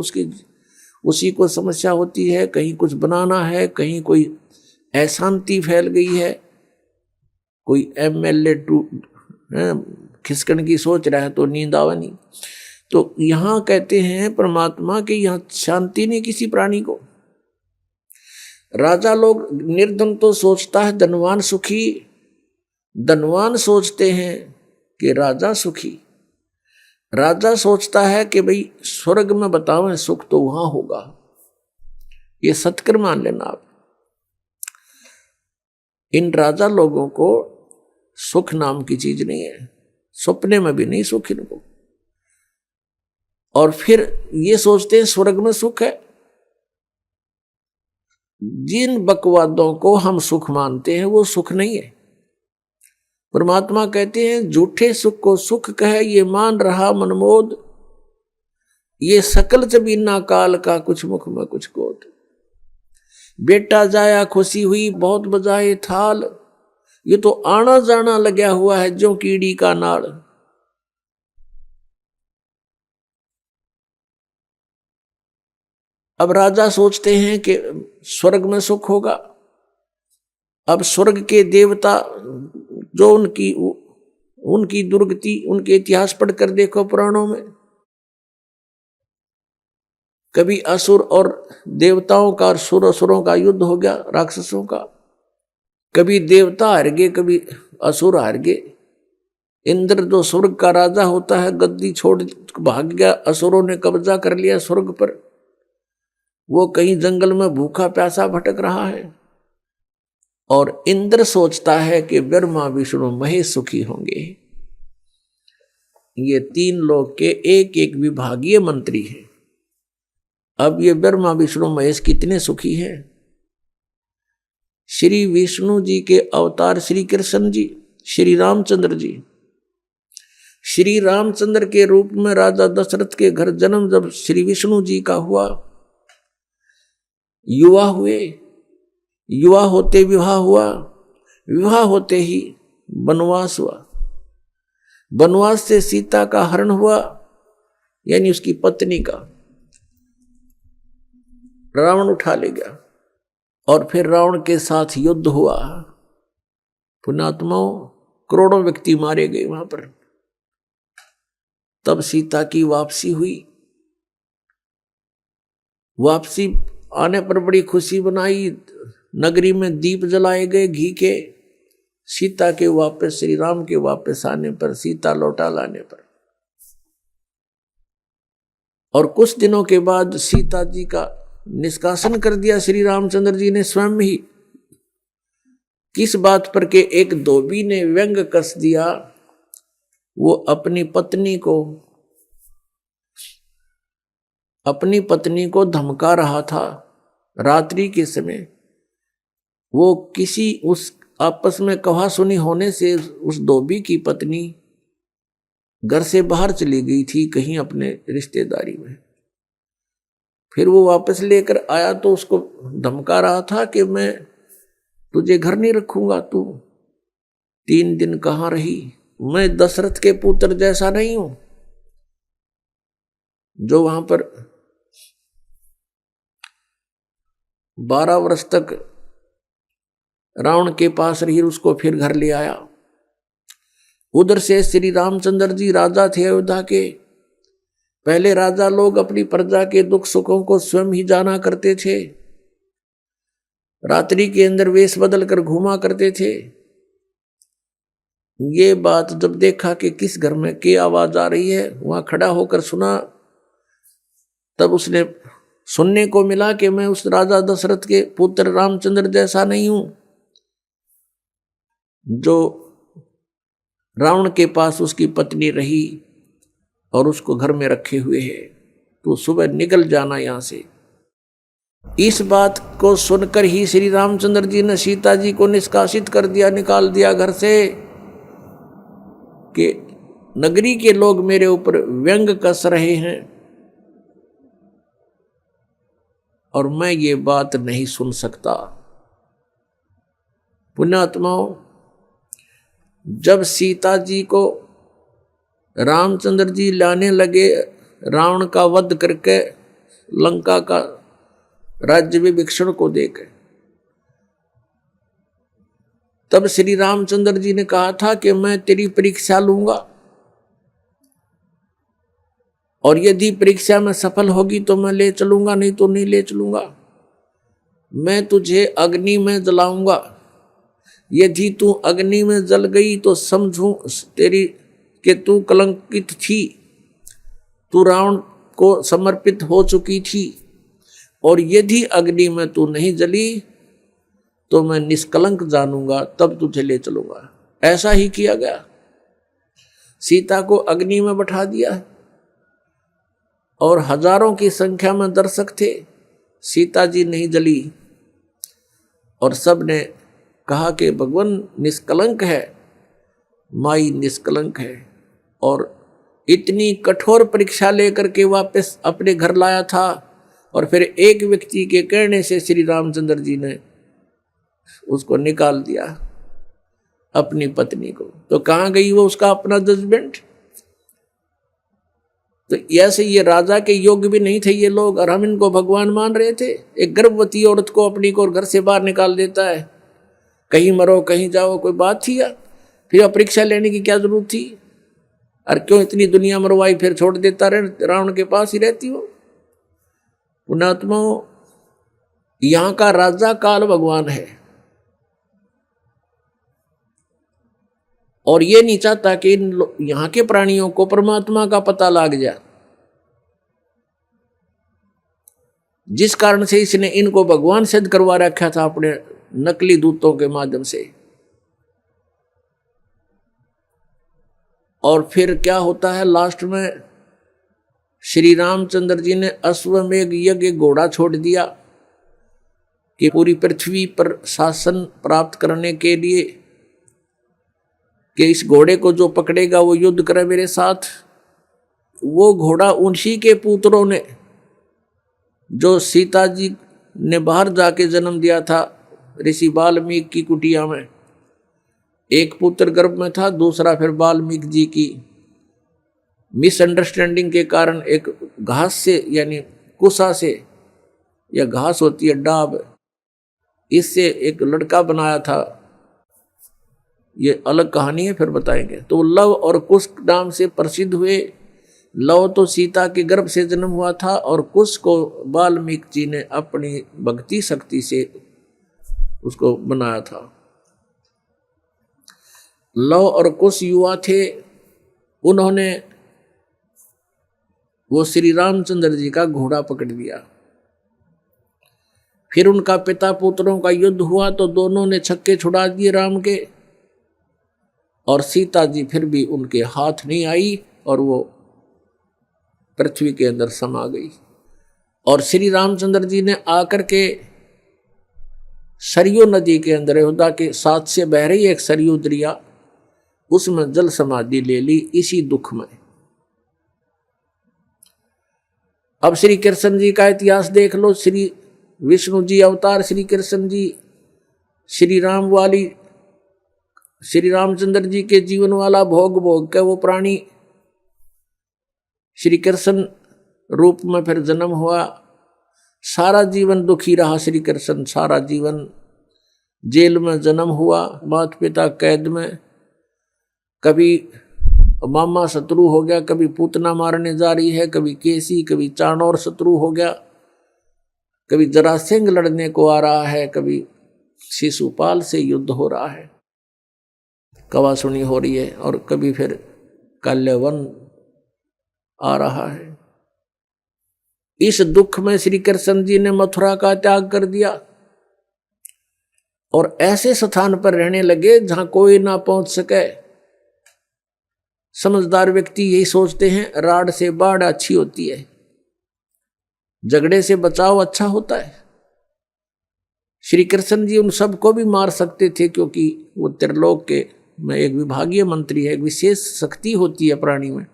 उसी को समस्या होती है। कहीं कुछ बनाना है, कहीं कोई अशांति फैल गई है, कोई एमएलए खिसकन की सोच रहा है तो नींद आवा नहीं। तो यहां कहते हैं परमात्मा के यहां शांति नहीं किसी प्राणी को। राजा लोग, निर्धन तो सोचता है धनवान सुखी, धनवान सोचते हैं कि राजा सुखी। राजा सोचता है कि भाई स्वर्ग में बताओ सुख तो वहां होगा। ये सत्कर मान लेना आप। इन राजा लोगों को सुख नाम की चीज नहीं है, सपने में भी नहीं सुख इनको। और फिर ये सोचते हैं स्वर्ग में सुख है। जिन बकवादों को हम सुख मानते हैं वो सुख नहीं है। परमात्मा कहते हैं झूठे सुख को सुख कहे ये मान रहा मनमोद, ये सकल जबीना काल का कुछ मुख में कुछ कोट। बेटा जाया खुशी हुई बहुत बजाए थाल, ये तो आना जाना लगा हुआ है जो कीड़ी का नाड़। अब राजा सोचते हैं कि स्वर्ग में सुख होगा, अब स्वर्ग के देवता जो उनकी दुर्गति, उनके इतिहास पढ़कर देखो पुराणों में, कभी असुर और देवताओं का और सुरों का युद्ध हो गया, राक्षसों का, कभी देवता हार गए, कभी असुर हार गए। इंद्र जो स्वर्ग का राजा होता है, गद्दी छोड़ भाग गया, असुरों ने कब्जा कर लिया स्वर्ग पर, वो कहीं जंगल में भूखा प्यासा भटक रहा है। और इंद्र सोचता है कि ब्रह्मा विष्णु महेश सुखी होंगे। ये तीन लोग के एक एक विभागीय मंत्री हैं। अब ये ब्रह्मा विष्णु महेश कितने सुखी हैं। श्री विष्णु जी के अवतार श्री कृष्ण जी, श्री रामचंद्र जी, श्री रामचंद्र के रूप में राजा दशरथ के घर जन्म जब श्री विष्णु जी का हुआ, युवा हुए, युवा होते विवाह हुआ, विवाह होते ही वनवास हुआ, वनवास से सीता का हरण हुआ, यानी उसकी पत्नी का रावण उठा ले गया, और फिर रावण के साथ युद्ध हुआ। पुण्यात्माओं, करोड़ों व्यक्ति मारे गए वहां पर। तब सीता की वापसी हुई। वापसी आने पर बड़ी खुशी बनाई, नगरी में दीप जलाए गए घी के। सीता के वापस, श्री राम के वापस आने पर, सीता लौटा लाने पर, और कुछ दिनों के बाद सीता जी का निष्कासन कर दिया श्री रामचंद्र जी ने स्वयं ही। किस बात पर के एक धोबी ने व्यंग कस दिया, वो अपनी पत्नी को धमका रहा था रात्रि के समय। वो किसी उस आपस में कहा सुनी होने से उस धोबी की पत्नी घर से बाहर चली गई थी कहीं अपने रिश्तेदारी में। फिर वो वापस लेकर आया तो उसको धमका रहा था कि मैं तुझे घर नहीं रखूंगा, तू 3 दिन कहाँ रही, मैं दशरथ के पुत्र जैसा नहीं हूं जो वहां पर 12 वर्ष तक रावण के पास रही, उसको फिर घर ले आया। उधर से श्री रामचंद्र जी राजा थे अयोध्या के। पहले राजा लोग अपनी प्रजा के दुख सुखों को स्वयं ही जाना करते थे, रात्रि के अंदर वेश बदल कर घूमा करते थे। ये बात जब देखा कि किस घर में की आवाज आ रही है, वहां खड़ा होकर सुना, तब उसने सुनने को मिला कि मैं उस राजा दशरथ के पुत्र रामचंद्र जैसा नहीं हूं जो रावण के पास उसकी पत्नी रही और उसको घर में रखे हुए है, तो सुबह निकल जाना यहां से। इस बात को सुनकर ही श्री रामचंद्र जी ने सीता जी को निष्कासित कर दिया, निकाल दिया घर से, कि नगरी के लोग मेरे ऊपर व्यंग कस रहे हैं और मैं ये बात नहीं सुन सकता। पुण्यात्माओं, जब सीता जी को रामचंद्र जी लाने लगे, रावण का वध करके लंका का राज्य विभीषण को देकर, तब श्री रामचंद्र जी ने कहा था कि मैं तेरी परीक्षा लूंगा और यदि परीक्षा में सफल होगी तो मैं ले चलूंगा, नहीं तो नहीं ले चलूंगा। मैं तुझे अग्नि में जलाऊंगा, यदि तू अग्नि में जल गई तो समझूं तेरी कि तू कलंकित थी, तू रावण को समर्पित हो चुकी थी, और यदि अग्नि में तू नहीं जली तो मैं निष्कलंक जानूंगा, तब तुझे ले चलूंगा। ऐसा ही किया गया, सीता को अग्नि में बैठा दिया और हजारों की संख्या में दर्शक थे। सीता जी नहीं जली और सब ने कहा कि भगवान निष्कलंक है, माई निष्कलंक है, और इतनी कठोर परीक्षा लेकर के वापस अपने घर लाया था। और फिर एक व्यक्ति के कहने से श्री रामचंद्र जी ने उसको निकाल दिया, अपनी पत्नी को। तो कहाँ गई वो उसका अपना जजमेंट? तो ऐसे ये राजा के योग्य भी नहीं थे ये लोग, और हम इनको भगवान मान रहे थे। एक गर्भवती औरत को अपनी को घर से बाहर निकाल देता है, कहीं मरो कहीं जाओ, कोई बात थी यार? फिर परीक्षा लेने की क्या जरूरत थी? और क्यों इतनी दुनिया मरवाई, फिर छोड़ देता रहे, रावण के पास ही रहती हो। पुण्यात्मा, यहाँ का राजा काल भगवान है और ये नहीं चाहता कि यहाँ के प्राणियों को परमात्मा का पता लग जाए, जिस कारण से इसने इनको भगवान सिद्ध करवा रखा था अपने नकली दूतों के माध्यम से। और फिर क्या होता है लास्ट में, श्री रामचंद्र जी ने अश्वमेघ यज्ञ घोड़ा छोड़ दिया कि पूरी पृथ्वी पर शासन प्राप्त करने के लिए कि इस घोड़े को जो पकड़ेगा वो युद्ध करे मेरे साथ। वो घोड़ा उन्हीं के पुत्रों ने, जो सीता जी ने बाहर जाके जन्म दिया था ऋषि वाल्मीकि की कुटिया में, एक पुत्र गर्भ में था, दूसरा फिर वाल्मीकि जी की मिसअंडरस्टैंडिंग के कारण एक घास से यानी कुसा से, या घास होती है डाब, इससे एक लड़का बनाया था। ये अलग कहानी है, फिर बताएंगे। तो लव और कुश नाम से प्रसिद्ध हुए। लव तो सीता के गर्भ से जन्म हुआ था और कुश को वाल्मीकि जी ने अपनी भक्ति शक्ति से उसको बनाया था। लव और कुश युवा थे, उन्होंने वो श्री रामचंद्र जी का घोड़ा पकड़ लिया। फिर उनका पिता पुत्रों का युद्ध हुआ तो दोनों ने छक्के छुड़ा दिए राम के, और सीता जी फिर भी उनके हाथ नहीं आई और वो पृथ्वी के अंदर समा गई। और श्री रामचंद्र जी ने आकर के सरयू नदी के अंदर, अयोध्या के साथ से बह रही एक सरयू दरिया, उसमें जल समाधि ले ली इसी दुख में। अब श्री कृष्ण जी का इतिहास देख लो। श्री विष्णु जी अवतार श्री कृष्ण जी, श्री राम वाली, श्री रामचंद्र जी के जीवन वाला भोग भोग के वो प्राणी श्री कृष्ण रूप में फिर जन्म हुआ। सारा जीवन दुखी रहा श्री कृष्ण, सारा जीवन जेल में जन्म हुआ, माता पिता कैद में, कभी मामा शत्रु हो गया, कभी पूतना मारने जा रही है, कभी केसी, कभी चाणोर शत्रु हो गया, कभी जरासिंह लड़ने को आ रहा है, कभी शिशुपाल से युद्ध हो रहा है, कवासुनी हो रही है, और कभी फिर कल्यवन आ रहा है। इस दुख में श्री कृष्ण जी ने मथुरा का त्याग कर दिया और ऐसे स्थान पर रहने लगे जहां कोई ना पहुंच सके। समझदार व्यक्ति यही सोचते हैं, राड से बाढ़ अच्छी होती है, झगड़े से बचाव अच्छा होता है। श्री कृष्ण जी उन सबको भी मार सकते थे, क्योंकि वो त्रिलोक के में एक विभागीय मंत्री है, एक विशेष शक्ति होती है प्राणी में,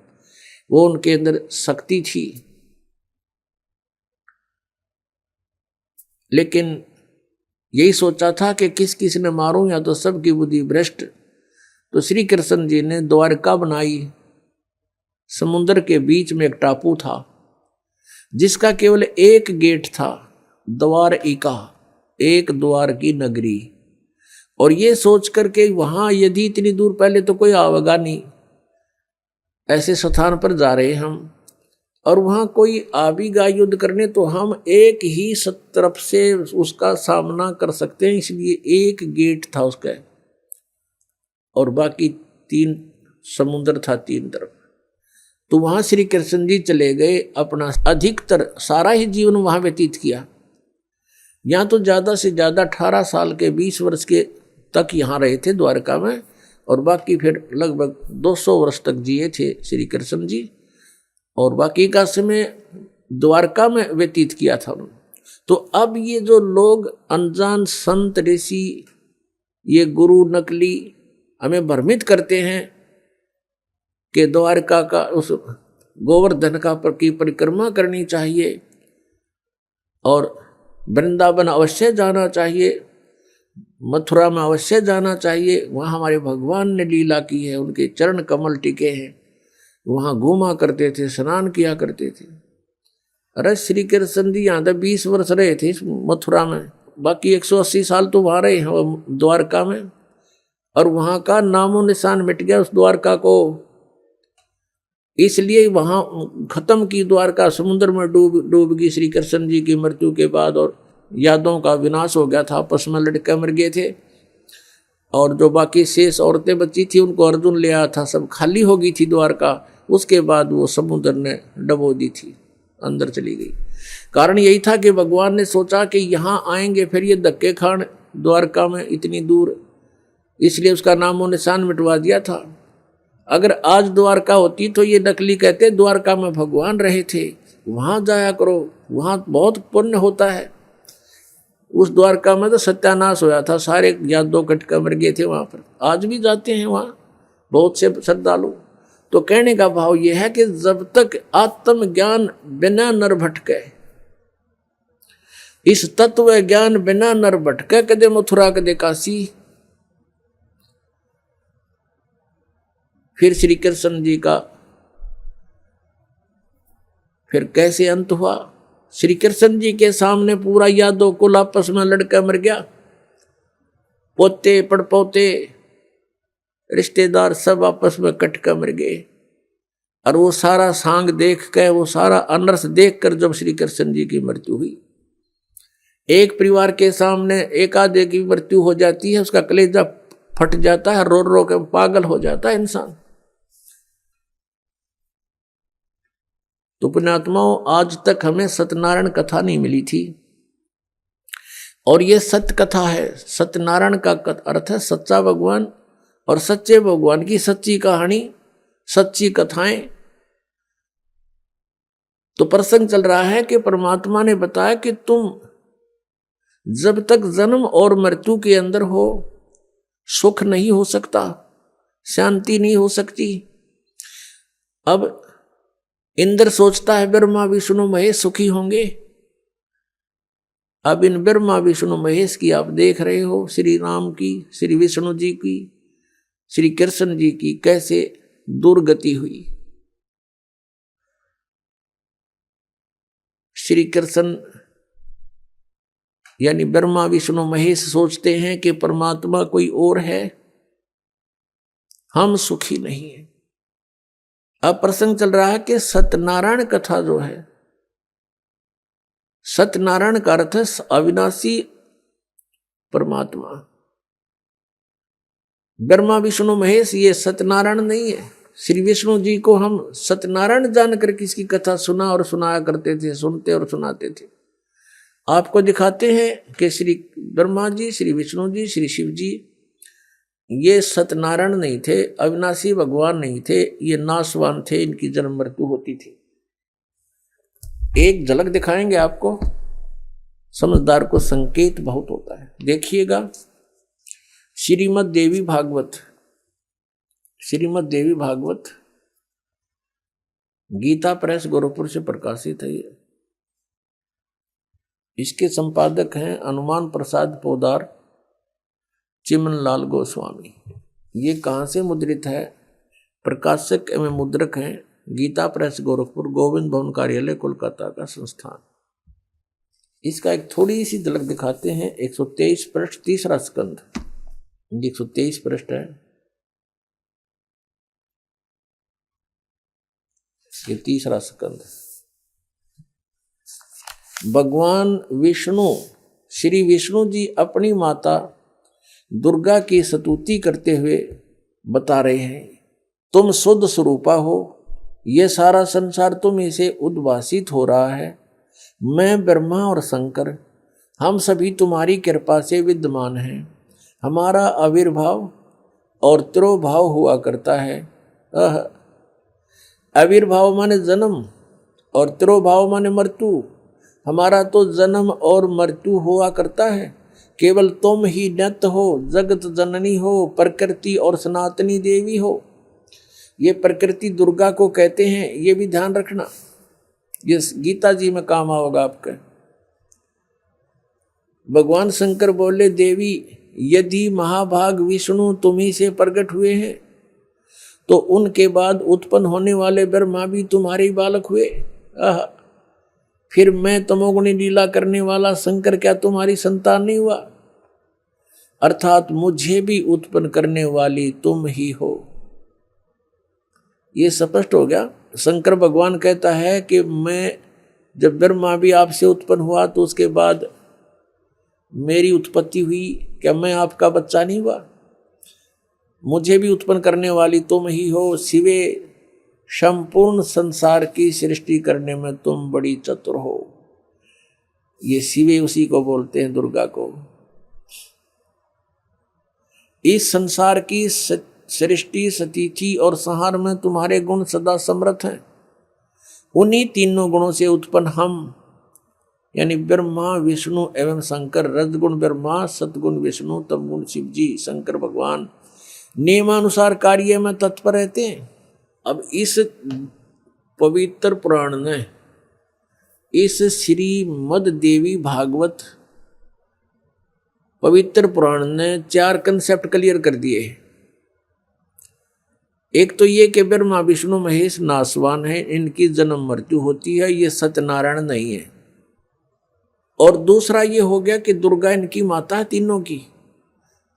वो उनके अंदर शक्ति थी। लेकिन यही सोचा था कि किस किस ने मारूं, या तो सबकी बुद्धि भ्रष्ट। तो श्री कृष्ण जी ने द्वारका बनाई। समुद्र के बीच में एक टापू था जिसका केवल एक गेट था, द्वारिका, एक द्वार की नगरी। और ये सोच करके वहां यदि इतनी दूर, पहले तो कोई आवेगा नहीं, ऐसे स्थान पर जा रहे हम, और वहां कोई आवेगा युद्ध करने तो हम एक ही तरफ से उसका सामना कर सकते हैं, इसलिए एक गेट था उसका, और बाकी 3 समुद्र था 3 तरफ। तो वहां श्री कृष्ण जी चले गए, अपना अधिकतर सारा ही जीवन वहां व्यतीत किया। यहाँ तो ज्यादा से ज्यादा 18 साल के 20 वर्ष के तक यहाँ रहे थे द्वारका में, और बाकी फिर लगभग 200 वर्ष तक जिए थे श्री कृष्ण जी, और बाकी का समय द्वारका में व्यतीत किया था उन्होंने। तो अब ये जो लोग अनजान संत ऋषि, ये गुरु नकली हमें भ्रमित करते हैं कि द्वारका का उस गोवर्धन का की परिक्रमा करनी चाहिए और वृंदावन अवश्य जाना चाहिए, मथुरा में अवश्य जाना चाहिए, वहाँ हमारे भगवान ने लीला की है, उनके चरण कमल टिके हैं, वहाँ घूमा करते थे, स्नान किया करते थे। अरे श्री कृष्ण जी यहाँ तक 20 वर्ष रहे थे इस मथुरा में, बाकी 180 साल तो वहाँ रहे वो द्वारका में, और वहाँ का नामो निशान मिट गया उस द्वारका को। इसलिए वहाँ खत्म की द्वारका, समुद्र में डूब गई श्री कृष्ण जी की मृत्यु के बाद, और यादों का विनाश हो गया था, आपस में लड़के मर गए थे, और जो बाकी शेष औरतें बची थी उनको अर्जुन ले आया था, सब खाली हो गई थी द्वारका। उसके बाद वो समुद्र ने डबो दी थी, अंदर चली गई। कारण यही था कि भगवान ने सोचा कि यहाँ आएंगे फिर ये धक्के खान द्वारका में इतनी दूर, इसलिए उसका नामो निशान मिटवा दिया था। अगर आज द्वारका होती तो ये नकली कहते द्वारका में भगवान रहे थे, वहाँ जाया करो, वहाँ बहुत पुण्य होता है। उस द्वारका में तो सत्यानाश होया था, सारे यादव कटका मर गए थे वहाँ पर। आज भी जाते हैं वहाँ बहुत से श्रद्धालु। तो कहने का भाव यह है कि जब तक आत्म ज्ञान बिना नर भटके, इस तत्व ज्ञान बिना नर भटके, कदे मथुरा कदे काशी। फिर श्री कृष्ण जी का फिर कैसे अंत हुआ? श्री कृष्ण जी के सामने पूरा यादव कुल आपस में लड़का मर गया, पोते पड़पोते रिश्तेदार सब आपस में कटका मर गए। और वो सारा सांग देख कर, वो सारा अनर्थ देख कर जब श्री कृष्ण जी की मृत्यु हुई, एक परिवार के सामने एक आधे की मृत्यु हो जाती है, उसका कलेजा फट जाता है, रो रो के पागल हो जाता है इंसान। तो पुण्यात्माओं, आज तक हमें सत्यनारायण कथा नहीं मिली थी, और ये सत्य कथा है। सत्यनारायण का अर्थ है सच्चा भगवान, और सच्चे भगवान की सच्ची कहानी, सच्ची कथाएं। तो प्रसंग चल रहा है कि परमात्मा ने बताया कि तुम जब तक जन्म और मृत्यु के अंदर हो, सुख नहीं हो सकता, शांति नहीं हो सकती। अब इंद्र सोचता है ब्रह्मा विष्णु महेश सुखी होंगे। अब इन ब्रह्मा विष्णु महेश की आप देख रहे हो, श्री राम की, श्री विष्णु जी की, श्री कृष्ण जी की कैसे दुर्गति हुई। श्री कृष्ण यानी ब्रह्मा विष्णु महेश सोचते हैं कि परमात्मा कोई और है, हम सुखी नहीं है। अब प्रसंग चल रहा है कि सत्यनारायण कथा जो है, सत्यनारायण का अर्थ है अविनाशी परमात्मा। ब्रह्मा विष्णु महेश ये सत्यनारायण नहीं है। श्री विष्णु जी को हम सत्यनारायण जानकर किसकी कथा सुना और सुनाया करते थे, सुनते और सुनाते थे। आपको दिखाते हैं कि श्री ब्रह्मा जी, श्री विष्णु जी, श्री शिव जी ये सत्यनारायण नहीं थे, अविनाशी भगवान नहीं थे, ये नाशवान थे, इनकी जन्म मृत्यु होती थी। एक झलक दिखाएंगे आपको, समझदार को संकेत बहुत होता है। देखिएगा श्रीमद् देवी भागवत, श्रीमद् देवी भागवत गीता प्रेस गोरखपुर से प्रकाशित है। इसके संपादक हैं हनुमान प्रसाद पोदार, चिमन लाल गोस्वामी। ये कहाँ से मुद्रित है? प्रकाशक एवं मुद्रक हैं गीता प्रेस गोरखपुर, गोविंद भवन कार्यालय कोलकाता का संस्थान। इसका एक थोड़ी सी झलक दिखाते हैं। 123 पृष्ठ, तीसरा स्कंध, 123 पृष्ठ है ये, तीसरा स्कंध। भगवान विष्णु, श्री विष्णु जी अपनी माता दुर्गा की स्तुति करते हुए बता रहे हैं, तुम शुद्ध स्वरूपा हो, यह सारा संसार तुम इसे उद्भासित हो रहा है। मैं ब्रह्मा और शंकर, हम सभी तुम्हारी कृपा से विद्यमान हैं। हमारा आविर्भाव और तिरोभाव हुआ करता है। आविर्भाव माने जन्म और तिरोभाव माने मृत्यु। हमारा तो जन्म और मृत्यु हुआ करता है। केवल तुम ही नित्य हो, जगत जननी हो, प्रकृति और सनातनी देवी हो। ये प्रकृति दुर्गा को कहते हैं, ये भी ध्यान रखना, ये गीता जी में काम आओगा आपका। भगवान शंकर बोले, देवी यदि महाभाग विष्णु तुम्ही से प्रकट हुए हैं तो उनके बाद उत्पन्न होने वाले ब्रह्मा भी तुम्हारे बालक हुए। फिर मैं तमोगुणी लीला करने वाला शंकर क्या तुम्हारी संतान नहीं हुआ? अर्थात मुझे भी उत्पन्न करने वाली तुम ही हो। ये स्पष्ट हो गया। शंकर भगवान कहता है कि मैं जब ब्रह्मा भी आपसे उत्पन्न हुआ तो उसके बाद मेरी उत्पत्ति हुई, क्या मैं आपका बच्चा नहीं हुआ? मुझे भी उत्पन्न करने वाली तुम ही हो। शिवे, संपूर्ण संसार की सृष्टि करने में तुम बड़ी चतुर हो। ये शिवे उसी को बोलते हैं, दुर्गा को। इस संसार की सृष्टि, स्थिति और संहार में तुम्हारे गुण सदा समर्थ हैं। उन्हीं तीनों गुणों से उत्पन्न हम, यानी ब्रह्मा, विष्णु एवं शंकर, रजगुण ब्रह्मा, सतगुण विष्णु, तमगुण शिव जी, शंकर भगवान नियमानुसार कार्य में तत्पर रहते हैं। अब इस पवित्र पुराण ने, इस श्रीमद् देवी भागवत पवित्र पुराण ने 4 कंसेप्ट क्लियर कर दिए। एक तो ये कि ब्रह्मा विष्णु महेश नासवान है, इनकी जन्म मृत्यु होती है, ये सत्यनारायण नहीं है। और दूसरा ये हो गया कि दुर्गा इनकी माता है तीनों की।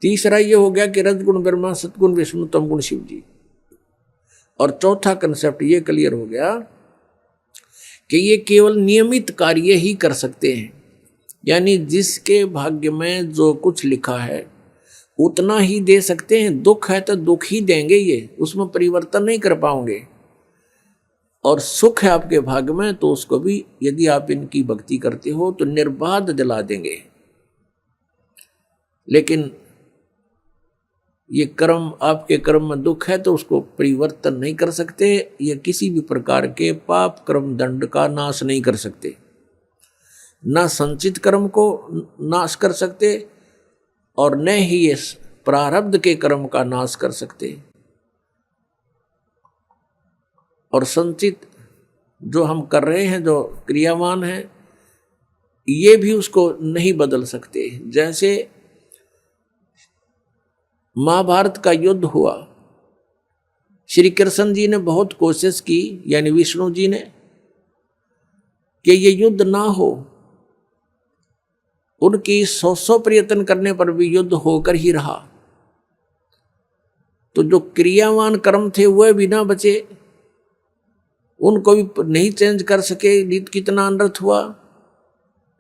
तीसरा ये हो गया कि रजगुण ब्रह्मा, सतगुण विष्णु, तमगुण शिव जी। और चौथा कंसेप्ट ये क्लियर हो गया कि ये केवल नियमित कार्य ही कर सकते हैं, यानी जिसके भाग्य में जो कुछ लिखा है उतना ही दे सकते हैं। दुख है तो दुख ही देंगे, ये उसमें परिवर्तन नहीं कर पाओगे। और सुख है आपके भाग्य में तो उसको भी यदि आप इनकी भक्ति करते हो तो निर्बाध दिला देंगे। लेकिन ये कर्म, आपके कर्म में दुख है तो उसको परिवर्तन नहीं कर सकते। ये किसी भी प्रकार के पाप कर्म दंड का नाश नहीं कर सकते, ना संचित कर्म को नाश कर सकते और न ही ये प्रारब्ध के कर्म का नाश कर सकते। और संचित जो हम कर रहे हैं, जो क्रियावान है, ये भी उसको नहीं बदल सकते। जैसे महाभारत का युद्ध हुआ, श्री कृष्ण जी ने बहुत कोशिश की, यानी विष्णु जी ने, कि ये युद्ध ना हो। उनकी 100 प्रयत्न करने पर भी युद्ध होकर ही रहा। तो जो क्रियावान कर्म थे वह भी ना बचे, उनको भी नहीं चेंज कर सके। कितना अनर्थ हुआ,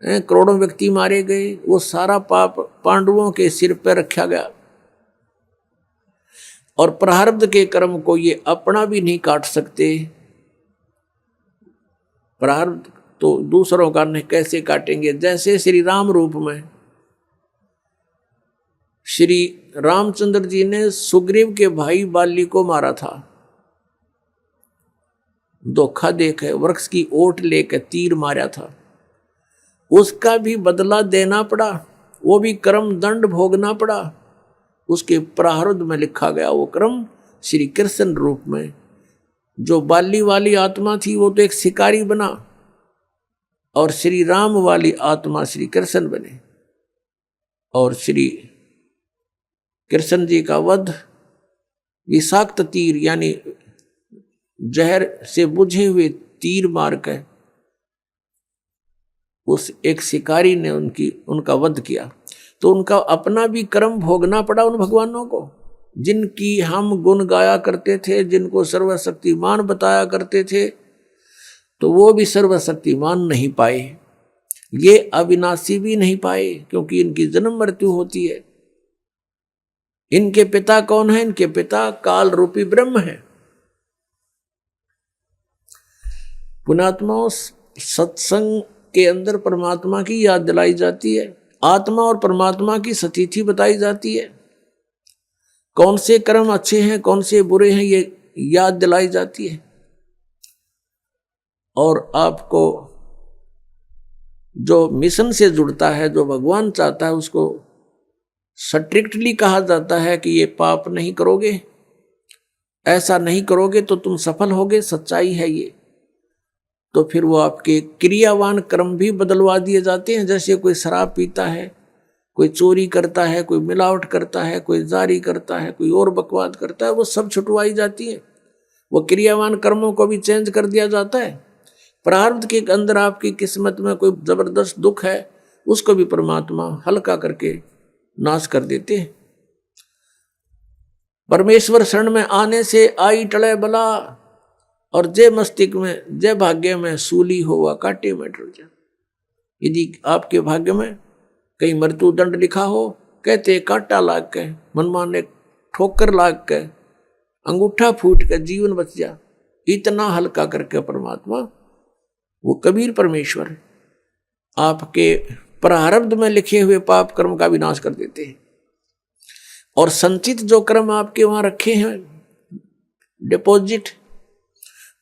करोड़ों व्यक्ति मारे गए। वो सारा पाप पांडवों के सिर पर रखा गया। और प्रारब्ध के कर्म को ये अपना भी नहीं काट सकते। प्रारब्ध तो दूसरों का नहीं कैसे काटेंगे। जैसे श्री राम रूप में श्री रामचंद्र जी ने सुग्रीव के भाई बाली को मारा था, धोखा देकर वृक्ष की ओट लेकर तीर मारा था। उसका भी बदला देना पड़ा, वो भी कर्म दंड भोगना पड़ा। उसके प्रारब्ध में लिखा गया वो कर्म श्री कृष्ण रूप में। जो बाली वाली आत्मा थी वो तो एक शिकारी बना, और श्री राम वाली आत्मा श्री कृष्ण बने। और श्री कृष्ण जी का वध विषाक्त तीर, यानी जहर से बुझे हुए तीर मार कर उस एक शिकारी ने उनका वध किया। तो उनका अपना भी कर्म भोगना पड़ा उन भगवानों को, जिनकी हम गुण गाया करते थे, जिनको सर्वशक्तिमान बताया करते थे। तो वो भी सर्वशक्तिमान नहीं पाए, ये अविनाशी भी नहीं पाए, क्योंकि इनकी जन्म मृत्यु होती है। इनके पिता कौन है? इनके पिता काल रूपी ब्रह्म है। पुण्यात्माओं, सत्संग के अंदर परमात्मा की याद दिलाई जाती है, आत्मा और परमात्मा की स्थिति बताई जाती है। कौन से कर्म अच्छे हैं, कौन से बुरे हैं, ये याद दिलाई जाती है। और आपको जो मिशन से जुड़ता है, जो भगवान चाहता है, उसको स्ट्रिक्टली कहा जाता है कि ये पाप नहीं करोगे, ऐसा नहीं करोगे तो तुम सफल होगे। सच्चाई है ये। तो फिर वो आपके क्रियावान कर्म भी बदलवा दिए जाते हैं। जैसे कोई शराब पीता है, कोई चोरी करता है, कोई मिलावट करता है, कोई जारी करता है, कोई और बकवाद करता है, वो सब छुटवाई जाती है। वो क्रियावान कर्मों को भी चेंज कर दिया जाता है। प्रारब्ध के अंदर आपकी किस्मत में कोई जबरदस्त दुख है, उसको भी परमात्मा हल्का करके नाश कर देते हैं। परमेश्वर शरण में आने से आई टले बला, और जय मस्तिष्क में जय भाग्य में सूली होवा काटे में टल जा। यदि आपके भाग्य में कहीं मृत्यु दंड लिखा हो, कहते कांटा लाग के, मनमाने ठोकर लाग के, अंगूठा फूट के जीवन बच जा। इतना हल्का करके परमात्मा, वो कबीर परमेश्वर, आपके प्रारब्ध में लिखे हुए पाप कर्म का विनाश कर देते हैं, और संचित जो कर्म आपके वहां रखे हैं डिपॉजिट,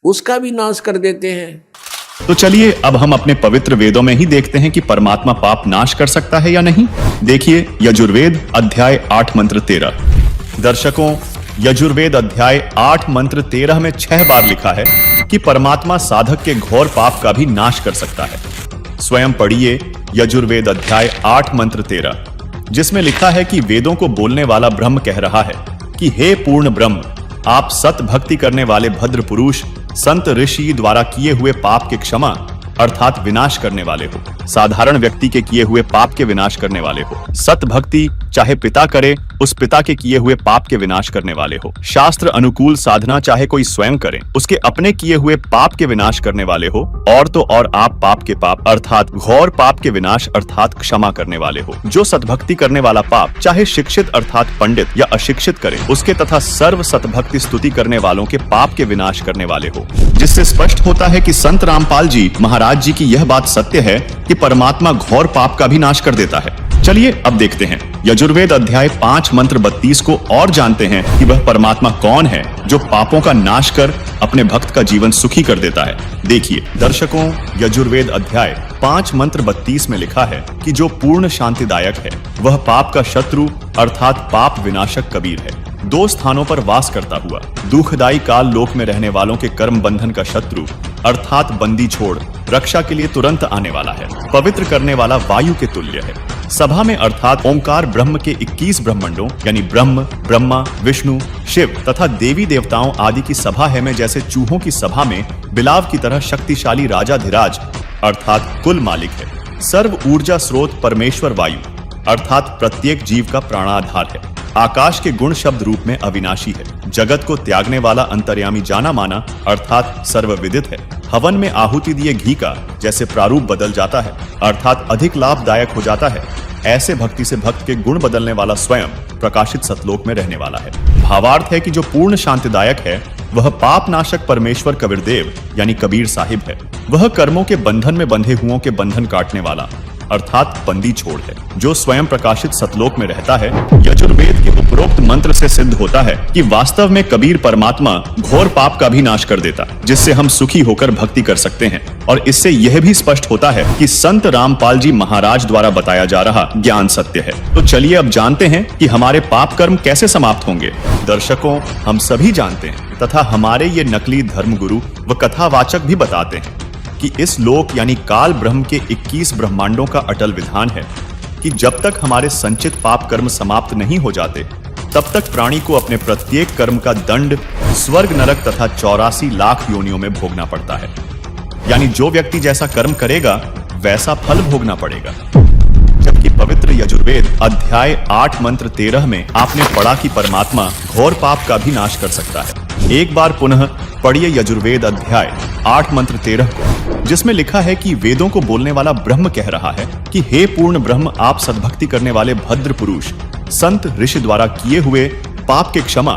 उसका भी नाश कर देते हैं। तो चलिए अब हम अपने पवित्र वेदों में ही देखते हैं कि परमात्मा पाप नाश कर सकता है या नहीं। देखिए यजुर्वेद अध्याय 8 मंत्र 13। दर्शकों, यजुर्वेद अध्याय 8 मंत्र 13 में 6 बार लिखा है कि परमात्मा साधक के घोर पाप का भी नाश कर सकता है। स्वयं पढ़िए यजुर्वेद अध्याय 8 मंत्र 13, जिसमें लिखा है कि वेदों को बोलने वाला ब्रह्म कह रहा है कि हे पूर्ण ब्रह्म, आप सत भक्ति करने वाले भद्र पुरुष संत ऋषि द्वारा किए हुए पाप के क्षमा अर्थात विनाश करने वाले हो, साधारण व्यक्ति के किए हुए पाप के विनाश करने वाले हो। सत भक्ति चाहे पिता करे, उस पिता के किए हुए पाप के विनाश करने वाले हो। शास्त्र अनुकूल साधना चाहे कोई स्वयं करे, उसके अपने किए हुए पाप के विनाश करने वाले हो। और तो और आप पाप के पाप अर्थात घोर पाप के विनाश अर्थात क्षमा करने वाले हो। जो सतभक्ति करने वाला पाप चाहे शिक्षित अर्थात पंडित या अशिक्षित करे, उसके तथा सर्व सतभक्ति स्तुति करने वालों के पाप के विनाश करने वाले हो। जिससे स्पष्ट होता है कि संत रामपाल जी महाराज जी की यह बात सत्य है कि परमात्मा घोर पाप का भी नाश कर देता है। चलिए अब देखते हैं यजुर्वेद अध्याय 5 मंत्र 32 को और जानते हैं कि वह परमात्मा कौन है जो पापों का नाश कर अपने भक्त का जीवन सुखी कर देता है। देखिए दर्शकों, यजुर्वेद अध्याय 5 मंत्र 32 में लिखा है कि जो पूर्ण शांतिदायक है वह पाप का शत्रु अर्थात पाप विनाशक कबीर है। 2 स्थानों पर वास करता हुआ दुखदायी काल लोक में रहने वालों के कर्म बंधन का शत्रु अर्थात बंदी छोड़ रक्षा के लिए तुरंत आने वाला है। पवित्र करने वाला वायु के तुल्य है। सभा में अर्थात ओंकार ब्रह्म के 21 ब्रह्मंडों यानी ब्रह्म, ब्रह्मा, विष्णु, शिव तथा देवी देवताओं आदि की सभा है में जैसे चूहों की सभा में बिलाव की तरह शक्तिशाली राजाधिराज अर्थात कुल मालिक है। सर्व ऊर्जा स्रोत परमेश्वर वायु अर्थात प्रत्येक जीव का प्राणाधार है। आकाश के गुण शब्द रूप में अविनाशी है। जगत को त्यागने वाला अंतर्यामी जाना माना अर्थात सर्वविदित है। हवन में आहुति दिए घी का जैसे प्रारूप बदल जाता है अर्थात अधिक लाभदायक हो जाता है, ऐसे भक्ति से भक्त के गुण बदलने वाला स्वयं प्रकाशित सतलोक में रहने वाला है। भावार्थ है कि जो पूर्ण शांतिदायक है वह पाप नाशक परमेश्वर कबीरदेव यानी कबीर साहिब है। वह कर्मों के बंधन में बंधे हुओं के बंधन काटने वाला अर्थात बंदी छोड़ है, जो स्वयं प्रकाशित सतलोक में रहता है। यजुर्वेद के उपरोक्त मंत्र से सिद्ध होता है कि वास्तव में कबीर परमात्मा घोर पाप का भी नाश कर देता, जिससे हम सुखी होकर भक्ति कर सकते हैं। और इससे यह भी स्पष्ट होता है कि संत रामपाल जी महाराज द्वारा बताया जा रहा ज्ञान सत्य है। तो चलिए अब जानते हैं कि हमारे पाप कर्म कैसे समाप्त होंगे। दर्शकों, हम सभी जानते हैं तथा हमारे ये नकली धर्मगुरु व कथावाचक भी बताते हैं कि इस लोक यानी काल ब्रह्म के 21 ब्रह्मांडों का अटल विधान है कि जब तक हमारे संचित पाप कर्म समाप्त नहीं हो जाते तब तक प्राणी को अपने प्रत्येक कर्म का दंड स्वर्ग नरक तथा 84 लाख योनियों में भोगना पड़ता है। यानी जो व्यक्ति जैसा कर्म करेगा वैसा फल भोगना पड़ेगा। जबकि पवित्र यजुर्वेद अध्याय 8 मंत्र 13 में आपने पढ़ा कि परमात्मा घोर पाप का भी नाश कर सकता है। एक बार पुनः पढ़िए यजुर्वेद अध्याय 8 मंत्र 13 को, जिसमें लिखा है कि वेदों को बोलने वाला ब्रह्म कह रहा है कि हे पूर्ण ब्रह्म, आप सद्भक्ति करने वाले भद्र पुरुष संत ऋषि द्वारा किए हुए पाप के क्षमा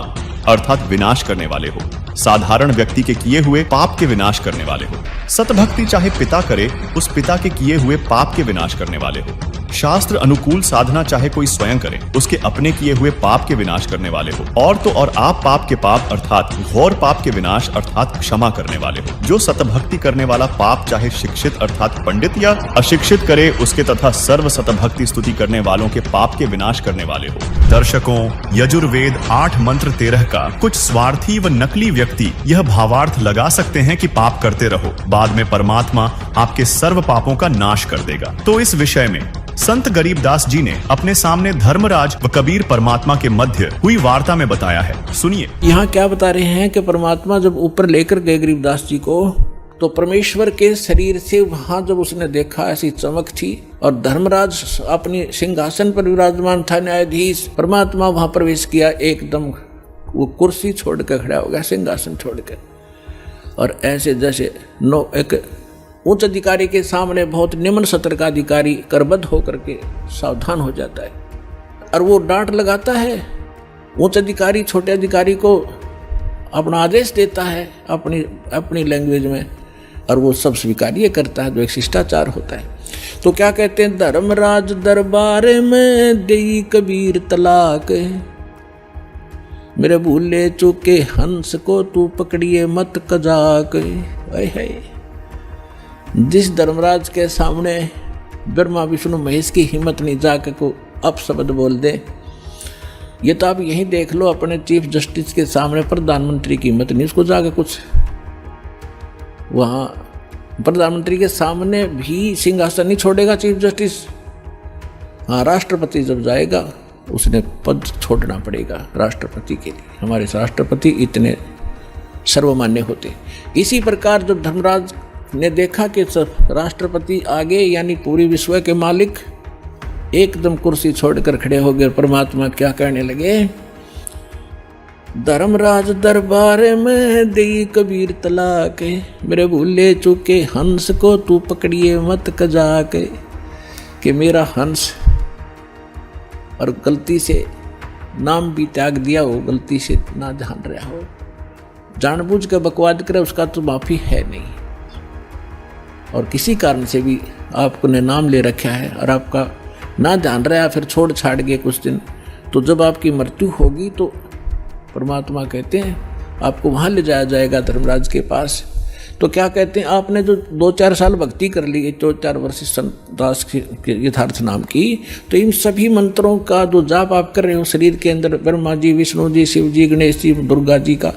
अर्थात विनाश करने वाले हो। साधारण व्यक्ति के किए हुए पाप के विनाश करने वाले हो। सतभक्ति चाहे पिता करे, उस पिता के किए हुए पाप के विनाश करने वाले हो। शास्त्र अनुकूल साधना चाहे कोई स्वयं करे, उसके अपने किए हुए पाप के विनाश करने वाले हो। और तो और आप पाप के पाप अर्थात घोर पाप के विनाश अर्थात क्षमा करने वाले हो। जो सतभक्ति करने वाला पाप चाहे शिक्षित अर्थात पंडित या अशिक्षित करे, उसके तथा सर्व सतभक्ति स्तुति करने वालों के पाप के विनाश करने वाले हो। दर्शकों, यजुर्वेद 8 मंत्र 13 का कुछ स्वार्थी व नकली व्यक्ति यह भावार्थ लगा सकते हैं कि पाप करते रहो, बाद में परमात्मा आपके सर्व पापों का नाश कर देगा। तो इस विषय में संत गरीबदास जी ने अपने सामने धर्मराज व कबीर परमात्मा के मध्य हुई वार्ता में बताया है। सुनिए। यहाँ क्या बता रहे हैं कि परमात्मा जब ऊपर लेकर गए गरीबदास जी को, तो परमेश्वर के शरीर से वहां जब उसने देखा ऐसी चमक थी और धर्मराज अपने सिंहासन पर विराजमान था, न्यायाधीश परमात्मा वहां प्रवेश किया, एकदम वो कुर्सी छोड़कर खड़ा हो गया, सिंहासन छोड़कर, और ऐसे जैसे एक उच्च अधिकारी के सामने बहुत निम्न सत्र का अधिकारी करबद्ध होकर के सावधान हो जाता है और वो डांट लगाता है। उच्च अधिकारी छोटे अधिकारी को अपना आदेश देता है अपनी लैंग्वेज में, और वो सब स्वीकार्य करता है, जो एक शिष्टाचार होता है। तो क्या कहते हैं, धर्मराज दरबार में देई कबीर तलाक, मेरे भूले चूके हंस को तू पकड़िए मत कजाक। है जिस धर्मराज के सामने ब्रह्मा विष्णु महेश की हिम्मत नहीं जाके को अपशब्द बोल दे, ये तो आप यहीं देख लो, अपने चीफ जस्टिस के सामने प्रधानमंत्री की हिम्मत नहीं, उसको जाके कुछ वहाँ प्रधानमंत्री के सामने भी सिंहासन नहीं छोड़ेगा चीफ जस्टिस। हाँ, राष्ट्रपति जब जाएगा उसने पद छोड़ना पड़ेगा राष्ट्रपति के लिए, हमारे राष्ट्रपति इतने सर्वमान्य होते। इसी प्रकार जब धर्मराज ने देखा कि राष्ट्रपति आगे यानी पूरी विश्व के मालिक एकदम कुर्सी छोड़कर खड़े हो गए, परमात्मा क्या कहने लगे, धर्मराज दरबार में देई कबीर तलाक, मेरे भूले चूके हंस को तू पकड़िए मत कजाक, कि मेरा हंस और गलती से नाम भी त्याग दिया हो, गलती से ना जान रहा हो, जानबूझ कर बकवाद करे, उसका तो माफी है नहीं, और किसी कारण से भी आपको ने नाम ले रखा है और आपका ना जान रहा, फिर छोड़ छाड़ गए कुछ दिन, तो जब आपकी मृत्यु होगी तो परमात्मा कहते हैं आपको वहाँ ले जाया जाएगा धर्मराज के पास। तो क्या कहते हैं, आपने जो 2-4 साल भक्ति कर ली, 2-4 वर्ष संत दास के यथार्थ नाम की, तो इन सभी मंत्रों का जो जाप आप कर रहे हो शरीर के अंदर, ब्रह्मा जी, विष्णु जी, शिव जी, गणेश जी, दुर्गा जी का,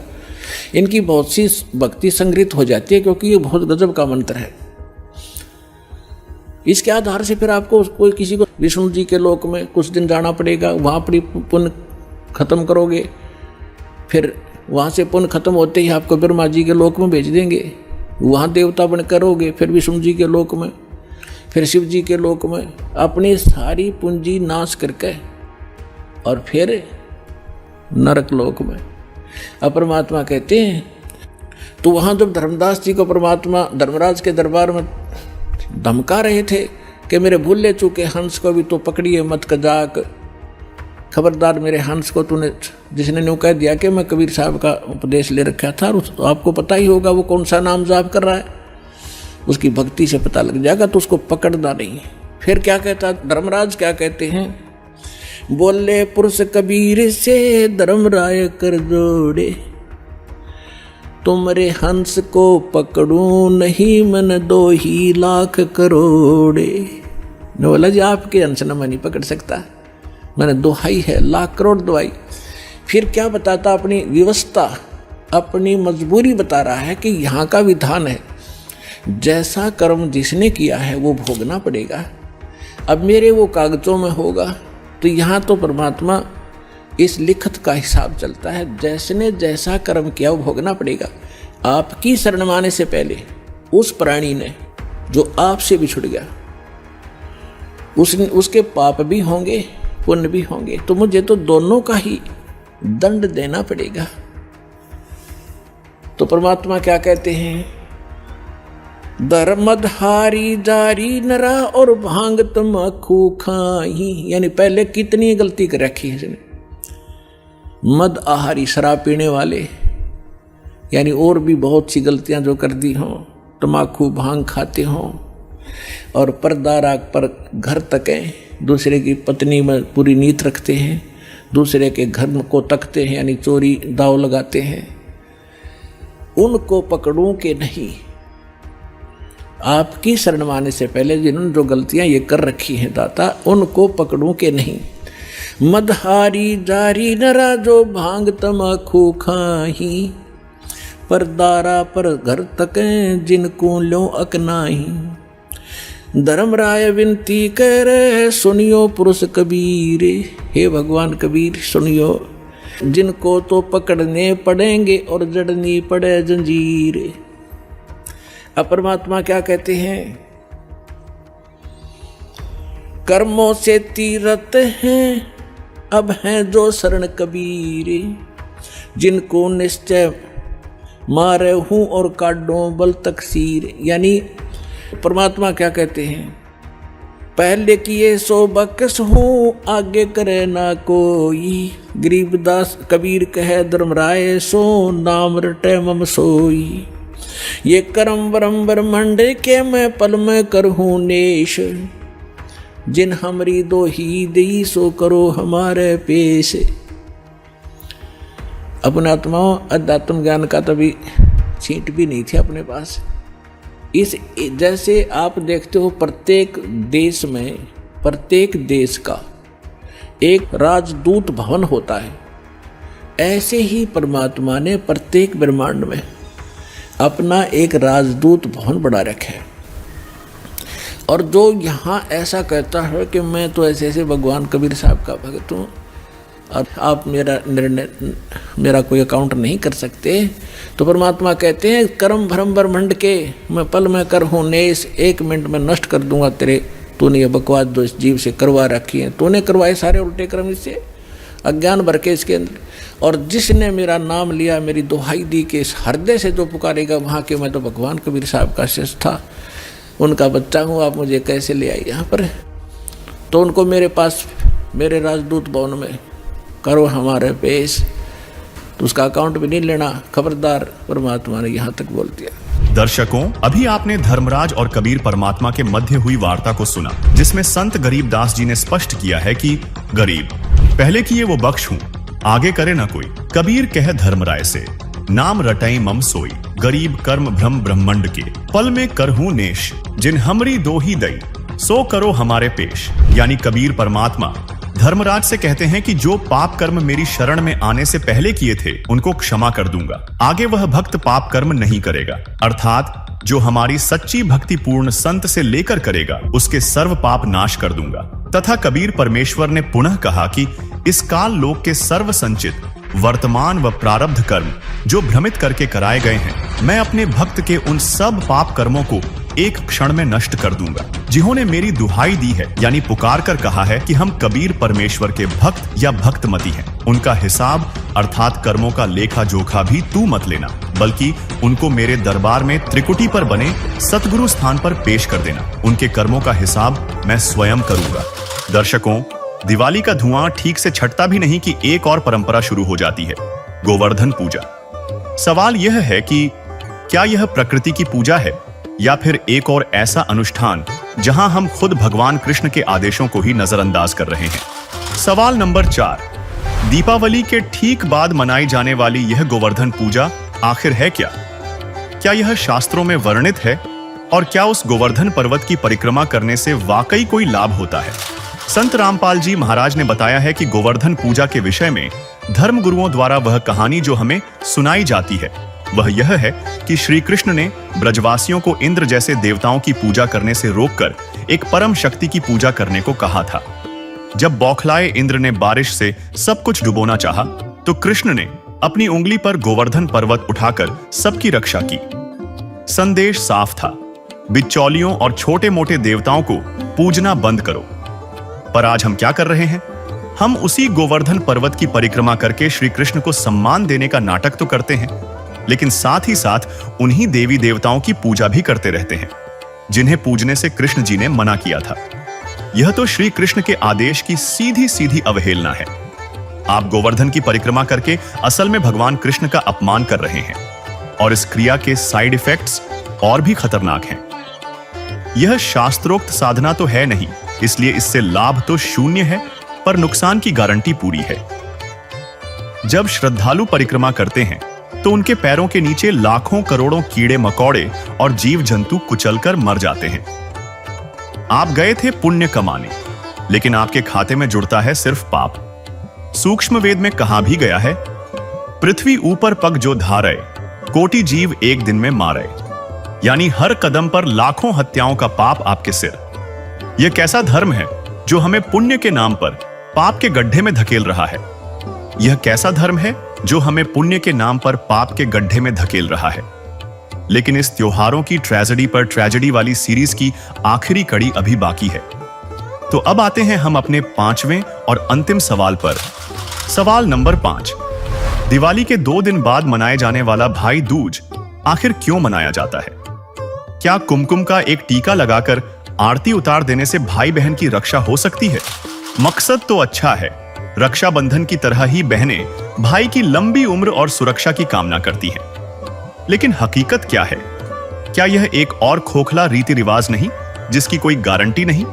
इनकी बहुत सी भक्ति संग्रहित हो जाती है, क्योंकि ये बहुत गजब का मंत्र है। इसके आधार से फिर आपको कोई किसी को विष्णु जी के लोक में कुछ दिन जाना पड़ेगा, वहाँ अपनी पुण्य खत्म करोगे, फिर वहाँ से पुण्य खत्म होते ही आपको ब्रह्मा जी के लोक में भेज देंगे, वहाँ देवता बन करोगे, फिर विष्णु जी के लोक में, फिर शिव जी के लोक में, अपनी सारी पूंजी नाश करके और फिर नरक लोक में। अब परमात्मा कहते हैं, तो वहाँ जब धर्मदास जी को परमात्मा धर्मराज के दरबार में धमका रहे थे कि मेरे भूले चूके हंस को भी तो पकड़िए मत कजाक, खबरदार मेरे हंस को तूने, जिसने न्यू कह दिया कि मैं कबीर साहब का उपदेश ले रखा था, तो आपको पता ही होगा वो कौन सा नाम जाप कर रहा है, उसकी भक्ति से पता लग जाएगा, तो उसको पकड़ना नहीं। फिर क्या कहता धर्मराज, क्या कहते हैं, बोले पुरुष कबीर से धर्मराय कर जोड़े, तुमरे हंस को पकड़ूं नहीं मन 2 ही लाख करोड़े। ने बोला जी आपके हंस न मैं नहीं पकड़ सकता, मैंने दोहाई है, लाख करोड़ दोहाई। फिर क्या बताता, अपनी व्यवस्था, अपनी मजबूरी बता रहा है कि यहाँ का विधान है, जैसा कर्म जिसने किया है वो भोगना पड़ेगा। अब मेरे वो कागजों में होगा, तो यहाँ तो परमात्मा इस लिखत का हिसाब चलता है, जैसने जैसा कर्म किया वो भोगना पड़ेगा। आपकी शरण माने से पहले उस प्राणी ने जो आपसे बिछुड़ गया, उसके पाप भी होंगे, पुण्य भी होंगे, तो मुझे तो दोनों का ही दंड देना पड़ेगा। तो परमात्मा क्या कहते हैं, धर्मधारी जारी नरा और भांग तमाकू खाई, यानी पहले कितनी गलती कर रखी है इसने, मद आहारी शराब पीने वाले, यानी और भी बहुत सी गलतियां जो कर दी हों, तमाकू भांग खाते हों, और पर्दा राग पर घर तकें, दूसरे की पत्नी में पूरी नीयत रखते हैं, दूसरे के घर को तकते हैं, यानी चोरी दाव लगाते हैं, उनको पकड़ूं के नहीं। आपकी शरण माने से पहले जिन्होंने जो गलतियां ये कर रखी हैं दाता, उनको पकड़ूं के नहीं। मदहारी जारी नरा जो भांग तमाकू खाही, पर दारा पर घर तकें जिनको लो अकनाही। धर्मराय विनती करे सुनियो पुरुष कबीर, हे भगवान कबीर सुनियो, जिनको तो पकड़ने पड़ेंगे और जड़नी पड़े जंजीर। अब परमात्मा क्या कहते हैं, कर्मों से तीरथ हैं अब हैं जो शरण कबीर, जिनको निश्चय मारे हूं और काटो बल तकसीर। यानी परमात्मा क्या कहते हैं, पहले किए सो बकस हूं आगे करे ना कोई, गरीबदास कबीर कहे धर्मराय सो नाम रटे मम सोई। ये करम वरम ब्रह्मंड के मैं पल में करहूं नेश, जिन हमरी दो ही दी सो करो हमारे पेश। अपने आत्माओं अध्यात्म ज्ञान का तभी छींट भी नहीं थी अपने पास। इस जैसे आप देखते हो प्रत्येक देश में, प्रत्येक देश का एक राजदूत भवन होता है, ऐसे ही परमात्मा ने प्रत्येक ब्रह्मांड में अपना एक राजदूत भवन बना रखा है। और जो यहाँ ऐसा कहता है कि मैं तो ऐसे ऐसे भगवान कबीर साहब का भक्त हूँ और आप मेरा निर्णय, मेरा कोई अकाउंट नहीं कर सकते, तो परमात्मा कहते हैं कर्म भ्रम ब्रह्मंड के मैं पल में कर हूँ नेश, 1 मिनट में नष्ट कर दूंगा तेरे, तूने ये बकवास जो इस जीव से करवा रखी है, तूने करवाए सारे उल्टे कर्म इससे, अज्ञान भर के इसके अंदर। और जिसने मेरा नाम लिया, मेरी दुहाई दी के इस हृदय से जो पुकारेगा वहाँ के, मैं तो भगवान कबीर साहब का शिष्य था, उनका बच्चा हूँ, आप मुझे कैसे ले आई यहाँ पर। तो उनको मेरे पास, मेरे राजदूत भवन में करो हमारे पेश, तो उसका अकाउंट भी नहीं लेना, खबरदार, परमात्मा ने यहाँ तक बोल दिया। दर्शकों, अभी आपने धर्मराज और कबीर परमात्मा के मध्य हुई वार्ता को सुना, जिसमें संत गरीबदास जी ने स्पष्ट किया है कि गरीब पहले किए वो बख्श हूं, आगे करे ना कोई। कबीर कह धर्मराय से नाम रटई मम सोई, गरीब कर्म भ्रम ब्रह्मंड के पल में करहूं नेश, जिन हमरी दो ही दई सो करो हमारे पेश। यानी कबीर परमात्मा धर्मराज से कहते हैं कि जो पाप कर्म मेरी शरण में आने से पहले किए थे उनको क्षमा कर दूंगा, आगे वह भक्त पाप कर्म नहीं करेगा। अर्थात जो हमारी सच्ची भक्ति पूर्ण संत से लेकर करेगा उसके सर्व पाप नाश कर दूंगा। तथा कबीर परमेश्वर ने पुनः कहा कि इस काल लोक के सर्व संचित वर्तमान व प्रारब्ध कर्म जो भ्रमित करके कराए गए हैं, मैं अपने भक्त के उन सब पाप कर्मों को एक क्षण में नष्ट कर दूंगा। जिन्होंने मेरी दुहाई दी है, यानी पुकार कर कहा है कि हम कबीर परमेश्वर के भक्त या भक्तमती हैं, उनका हिसाब अर्थात कर्मों का लेखा जोखा भी तू मत लेना, बल्कि उनको मेरे दरबार में त्रिकुटी पर बने सतगुरु स्थान पर पेश कर देना। उनके कर्मों का हिसाब मैं स्वयं करूंगा। दर्शकों, दिवाली का धुआं ठीक से छटता भी नहीं कि एक और परंपरा शुरू हो जाती है, गोवर्धन पूजा। सवाल यह है कि क्या यह प्रकृति की पूजा है या फिर एक और ऐसा अनुष्ठान जहां हम खुद भगवान कृष्ण के आदेशों को ही नजरअंदाज कर रहे हैं। सवाल नंबर 4, दीपावली के ठीक बाद मनाई जाने वाली यह गोवर्धन पूजा आखिर है क्या? क्या यह शास्त्रों में वर्णित है और क्या उस गोवर्धन पर्वत की परिक्रमा करने से वाकई कोई लाभ होता है? संत रामपाल जी महाराज ने बताया है कि गोवर्धन पूजा के विषय में धर्म गुरुओं द्वारा वह कहानी जो हमें सुनाई जाती है वह यह है कि श्री कृष्ण ने ब्रजवासियों को इंद्र जैसे देवताओं की पूजा करने से रोककर एक परम शक्ति की पूजा करने को कहा था। जब बौखलाए इंद्र ने बारिश से सब कुछ डुबोना चाहा, तो कृष्ण ने अपनी उंगली पर गोवर्धन पर्वत उठाकर सबकी रक्षा की। संदेश साफ था, बिचौलियों और छोटे मोटे देवताओं को पूजना बंद करो। पर आज हम क्या कर रहे हैं? हम उसी गोवर्धन पर्वत की परिक्रमा करके श्री कृष्ण को सम्मान देने का नाटक तो करते हैं, लेकिन साथ ही साथ उन्हीं देवी देवताओं की पूजा भी करते रहते हैं जिन्हें पूजने से कृष्ण जी ने मना किया था। यह तो श्री कृष्ण के आदेश की सीधी सीधी अवहेलना है। आप गोवर्धन की परिक्रमा करके असल में भगवान कृष्ण का अपमान कर रहे हैं और इस क्रिया के साइड इफेक्ट्स और भी खतरनाक हैं। यह शास्त्रोक्त साधना तो है नहीं, इसलिए इससे लाभ तो शून्य है, पर नुकसान की गारंटी पूरी है। जब श्रद्धालु परिक्रमा करते हैं तो उनके पैरों के नीचे लाखों करोड़ों कीड़े मकोड़े और जीव जंतु कुचलकर मर जाते हैं। आप गए थे पुण्य कमाने, लेकिन आपके खाते में जुड़ता है सिर्फ पाप। सूक्ष्म वेद में कहा भी गया है, पृथ्वी ऊपर पग जो धारे, कोटि जीव एक दिन में मारे। यानी हर कदम पर लाखों हत्याओं का पाप आपके सिर। यह कैसा धर्म है जो हमें पुण्य के नाम पर पाप के गड्ढे में धकेल रहा है? यह कैसा धर्म है जो हमें पुण्य के नाम पर पाप के गड्ढे में धकेल रहा है? लेकिन इस त्योहारों की ट्रेजेडी पर ट्रेजेडी वाली सीरीज की आखिरी कड़ी अभी बाकी है। तो अब आते हैं हम अपने 5वें और अंतिम सवाल पर। सवाल नंबर 5, दिवाली के 2 दिन बाद मनाए जाने वाला भाई दूज आखिर क्यों मनाया जाता है? क्या कुमकुम का एक टीका लगाकर आरती उतार देने से भाई बहन की रक्षा हो सकती है? मकसद तो अच्छा है, रक्षाबंधन की तरह ही बहनें भाई की लंबी उम्र और सुरक्षा की कामना करती हैं। लेकिन हकीकत क्या है? क्या यह एक और खोखला रीति रिवाज नहीं जिसकी कोई गारंटी नहीं?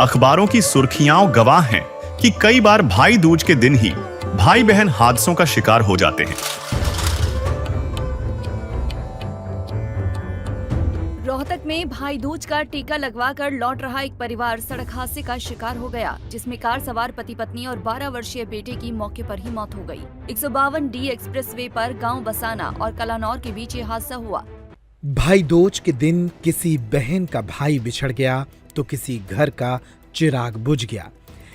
अखबारों की सुर्खियां गवाह हैं कि कई बार भाई दूज के दिन ही भाई बहन हादसों का शिकार हो जाते हैं। रोहतक में भाई दूज का टीका लगवाकर लौट रहा एक परिवार सड़क हादसे का शिकार हो गया, जिसमें कार सवार पति पत्नी और 12 वर्षीय बेटे की मौके पर ही मौत हो गई। 152D एक्सप्रेसवे पर गांव बसाना और कलानौर के बीच ये हादसा हुआ। भाई दूज के दिन किसी बहन का भाई बिछड़ गया तो किसी घर का चिराग बुझ गया।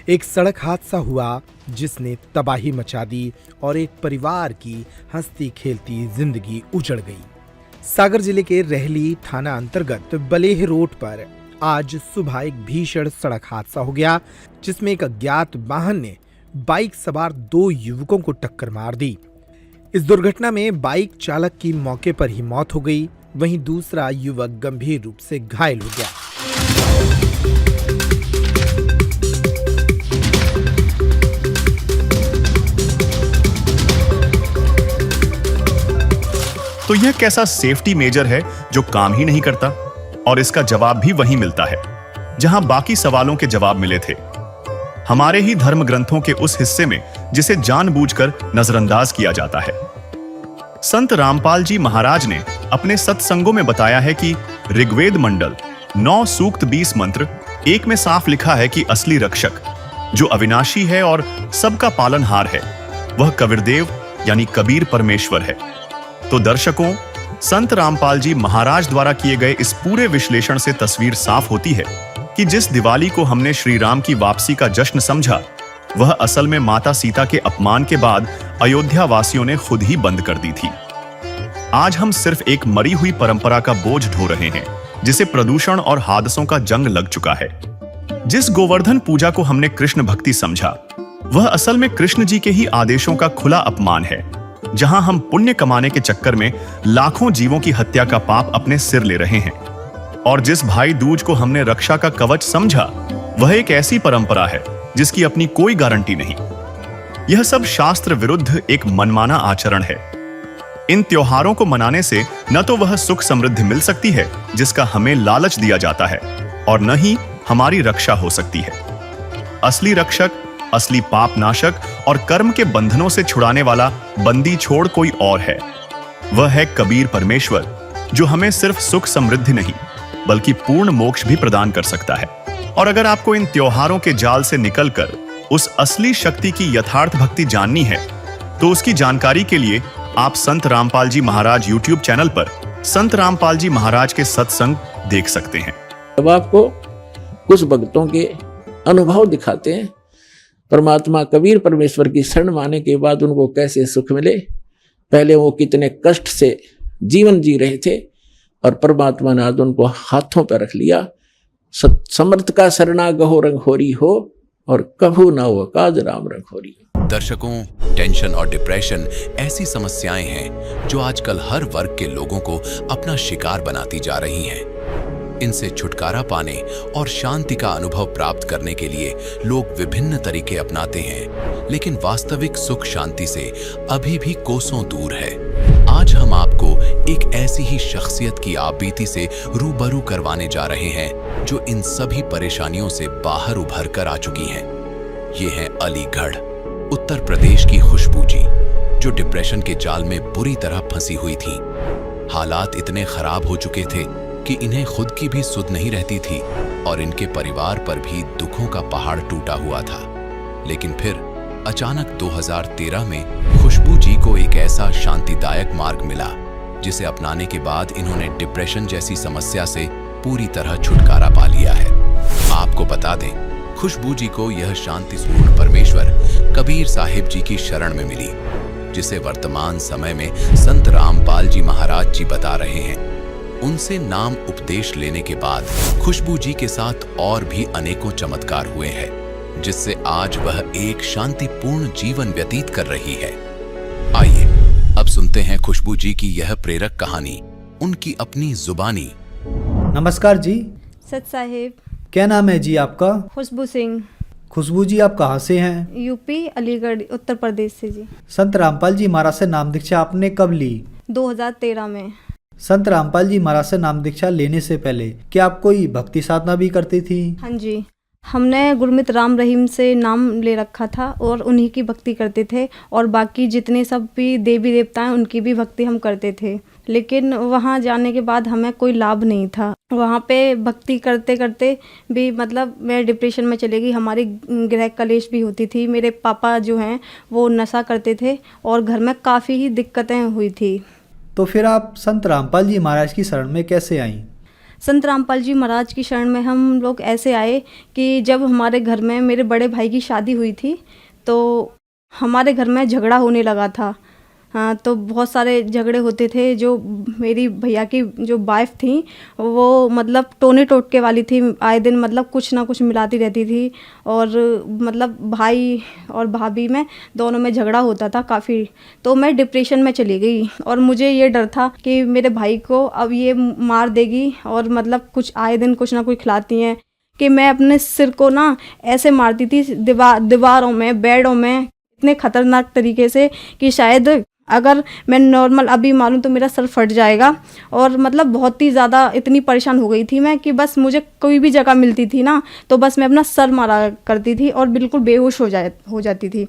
एक सड़क हादसा हुआ जिसने तबाही मचा दी और एक परिवार की हंसती खेलती जिंदगी उजड़ गई। सागर जिले के रहली थाना अंतर्गत बलेह रोड पर आज सुबह एक भीषण सड़क हादसा हो गया, जिसमें एक अज्ञात वाहन ने बाइक सवार 2 युवकों को टक्कर मार दी। इस दुर्घटना में बाइक चालक की मौके पर ही मौत हो गई, वहीं दूसरा युवक गंभीर रूप से घायल हो गया। तो यह कैसा सेफ्टी मेजर है जो काम ही नहीं करता? और इसका जवाब भी वहीं मिलता है जहां बाकी सवालों के जवाब मिले थे, हमारे ही धर्म ग्रंथों के उस हिस्से में जिसे जानबूझकर नजरअंदाज किया जाता है। संत रामपाल जी महाराज ने अपने सत्संगों में बताया है कि ऋग्वेद मंडल 9 सूक्त 20 मंत्र 1 में साफ लिखा है कि असली रक्षक जो अविनाशी है और सबका पालनहार है, वह कबीरदेव यानी कबीर परमेश्वर है। तो दर्शकों, संत रामपाल जी महाराज द्वारा किए गए इस पूरे विश्लेषण से तस्वीर साफ होती है कि जिस दिवाली को हमने श्री राम की वापसी का जश्न समझा, वह असल में माता सीता के अपमान के बाद अयोध्या वासियों ने खुद ही बंद कर दी थी। आज हम सिर्फ एक मरी हुई परंपरा का बोझ ढो रहे हैं, जिसे प्रदूषण और हादसों का जंग लग चुका है। जिस गोवर्धन पूजा को हमने कृष्ण भक्ति समझा, वह असल में कृष्ण जी के ही आदेशों का खुला अपमान है, जहां हम पुण्य कमाने के चक्कर में लाखों जीवों की हत्या का पाप अपने सिर ले रहे हैं। और जिस भाई दूज को हमने रक्षा का कवच समझा, वह एक ऐसी परंपरा है जिसकी अपनी कोई गारंटी नहीं। यह सब शास्त्र विरुद्ध एक मनमाना आचरण है। इन त्योहारों को मनाने से न तो वह सुख समृद्धि मिल सकती है जिसका हमें लालच दिया जाता है, और न ही हमारी रक्षा हो सकती है। असली रक्षक, असली पाप नाशक और कर्म के बंधनों से छुड़ाने वाला बंदी छोड़ कोई और है। वह है कबीर परमेश्वर, जो हमें सिर्फ सुख समृद्धि नहीं बल्कि पूर्ण मोक्ष भी प्रदान कर सकता है। और अगर आपको इन त्योहारों के जाल से निकलकर उस असली शक्ति की यथार्थ भक्ति जाननी है, तो उसकी जानकारी के लिए आप संत रामपाल जी महाराज YouTube चैनल पर संत रामपाल जी महाराज के सत्संग देख सकते हैं। अब आपको कुछ भक्तों के अनुभव दिखाते हैं। परमात्मा कबीर परमेश्वर की शरण माने के बाद उनको कैसे सुख मिले, पहले वो कितने कष्ट से जीवन जी रहे थे, और परमात्मा ने आज उनको हाथों पर रख लिया। समर्थ का शरणा गहो रंगहोरी हो, और कभू ना हो काज राम रंगहोरी। दर्शकों, टेंशन और डिप्रेशन ऐसी समस्याएं हैं जो आजकल हर वर्ग के लोगों को अपना शिकार बनाती जा रही हैं। इनसे छुटकारा पाने और शांति का अनुभव प्राप्त करने के लिए लोग विभिन्न तरीके अपनाते हैं, लेकिन वास्तविक सुख शांति से अभी भी कोसों दूर है। आज हम आपको एक ऐसी ही शख्सियत की आपबीती से रूबरू करवाने जा रहे हैं जो इन सभी परेशानियों से बाहर उभर कर आ चुकी हैं। ये है अलीगढ़, उत्तर प्रदेश की खुशबू जी, जो डिप्रेशन के जाल में बुरी तरह फंसी हुई थी। हालात इतने खराब हो चुके थे कि इन्हें खुद की भी सुध नहीं रहती थी, और इनके परिवार पर भी दुखों का पहाड़ टूटा हुआ था। लेकिन फिर अचानक 2013 में खुशबू जी को एक ऐसा शांतिदायक मार्ग मिला, जिसे अपनाने के बाद इन्होंने डिप्रेशन जैसी समस्या से पूरी तरह छुटकारा पा लिया है। आपको बता दें, खुशबू जी को यह शांतिपूर्ण परमेश्वर कबीर साहिब जी की शरण में मिली। जिसे वर्तमान समय में संत रामपाल जी महाराज जी बता रहे हैं। उनसे नाम उपदेश लेने के बाद खुशबू जी के साथ और भी अनेकों चमत्कार हुए हैं, जिससे आज वह एक शांतिपूर्ण जीवन व्यतीत कर रही है। आइए अब सुनते हैं खुशबू जी की यह प्रेरक कहानी, उनकी अपनी जुबानी। नमस्कार जी। सत साहिब। क्या नाम है जी आपका? खुशबू सिंह। खुशबू जी, आप कहाँ से हैं? यूपी, अलीगढ़, उत्तर प्रदेश से जी। संत रामपाल जी महाराज से नाम दीक्षा आपने कब ली? 2013 में। संत रामपाल जी महाराज से नाम दीक्षा लेने से पहले क्या आप कोई भक्ति साधना भी करती थी? हाँ जी, हमने गुरमित राम रहीम से नाम ले रखा था और उन्हीं की भक्ति करते थे, और बाकी जितने सब भी देवी देवता हैं उनकी भी भक्ति हम करते थे। लेकिन वहाँ जाने के बाद हमें कोई लाभ नहीं था। वहाँ पे भक्ति करते करते भी मतलब मैं डिप्रेशन में चली गई। हमारी गृह कलेश भी होती थी। मेरे पापा जो हैं वो नशा करते थे और घर में काफ़ी ही दिक्कतें हुई थी। तो फिर आप संत रामपाल जी महाराज की शरण में कैसे आईं? संत रामपाल जी महाराज की शरण में हम लोग ऐसे आए कि जब हमारे घर में मेरे बड़े भाई की शादी हुई थी तो हमारे घर में झगड़ा होने लगा था। हाँ, तो बहुत सारे झगड़े होते थे। जो मेरी भैया की जो वाइफ थी वो मतलब टोने टोटके वाली थी, आए दिन मतलब कुछ ना कुछ मिलाती रहती थी, और मतलब भाई और भाभी में दोनों में झगड़ा होता था काफ़ी। तो मैं डिप्रेशन में चली गई और मुझे ये डर था कि मेरे भाई को अब ये मार देगी, और मतलब कुछ आए दिन कुछ ना कुछ खिलाती हैं, कि मैं अपने सिर को ना ऐसे मारती थी दीवारों में, बेडों में, इतने खतरनाक तरीके से कि शायद अगर मैं नॉर्मल अभी मारूं तो मेरा सर फट जाएगा। और मतलब बहुत ही ज़्यादा इतनी परेशान हो गई थी मैं कि बस मुझे कोई भी जगह मिलती थी ना तो बस मैं अपना सर मारा करती थी और बिल्कुल बेहोश हो जाती थी।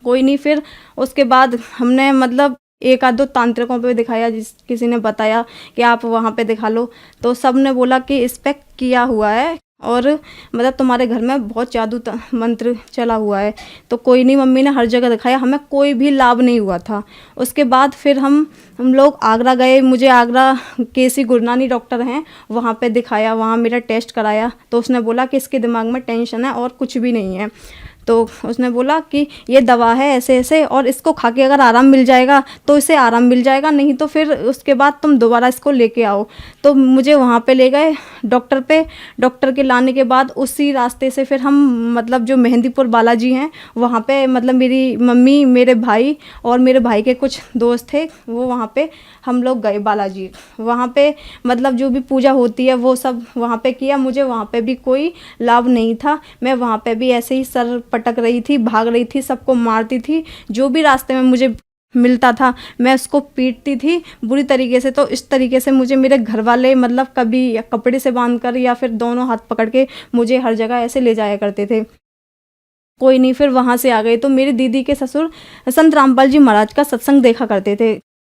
कोई नहीं, फिर उसके बाद हमने मतलब एक आध दो तांत्रिकों पे दिखाया, किसी ने बताया कि आप वहाँ पे दिखा लो, तो सब ने बोला कि इस पे किया हुआ है और मतलब तुम्हारे घर में बहुत जादू मंत्र चला हुआ है। तो कोई नहीं, मम्मी ने हर जगह दिखाया, हमें कोई भी लाभ नहीं हुआ था। उसके बाद फिर हम लोग आगरा गए। मुझे आगरा केसी गुरनानी डॉक्टर हैं, वहाँ पे दिखाया, वहाँ मेरा टेस्ट कराया। तो उसने बोला कि इसके दिमाग में टेंशन है और कुछ भी नहीं है। तो उसने बोला कि ये दवा है ऐसे ऐसे, और इसको खा के अगर आराम मिल जाएगा तो इसे आराम मिल जाएगा, नहीं तो फिर उसके बाद तुम दोबारा इसको लेके आओ। तो मुझे वहाँ पे ले गए डॉक्टर पे। डॉक्टर के लाने के बाद उसी रास्ते से फिर हम मतलब जो मेहंदीपुर बालाजी हैं वहाँ पे मतलब मेरी मम्मी, मेरे भाई और मेरे भाई के कुछ दोस्त थे, वो वहाँ पे हम लोग गए बालाजी। वहाँ पे मतलब जो भी पूजा होती है वो सब वहाँ पे किया। मुझे वहाँ पे भी कोई लाभ नहीं था। मैं वहाँ पे भी ऐसे ही सर पटक रही थी, भाग रही थी, सबको मारती थी। जो भी रास्ते में मुझे मिलता था मैं उसको पीटती थी बुरी तरीके से। तो इस तरीके से मुझे मेरे घर वाले मतलब कभी या कपड़े से बांधकर या फिर दोनों हाथ पकड़ के मुझे हर जगह ऐसे ले जाया करते थे। कोई नहीं, फिर वहाँ से आ गए। तो मेरी दीदी के ससुर संत रामपाल जी महाराज का सत्संग देखा करते थे।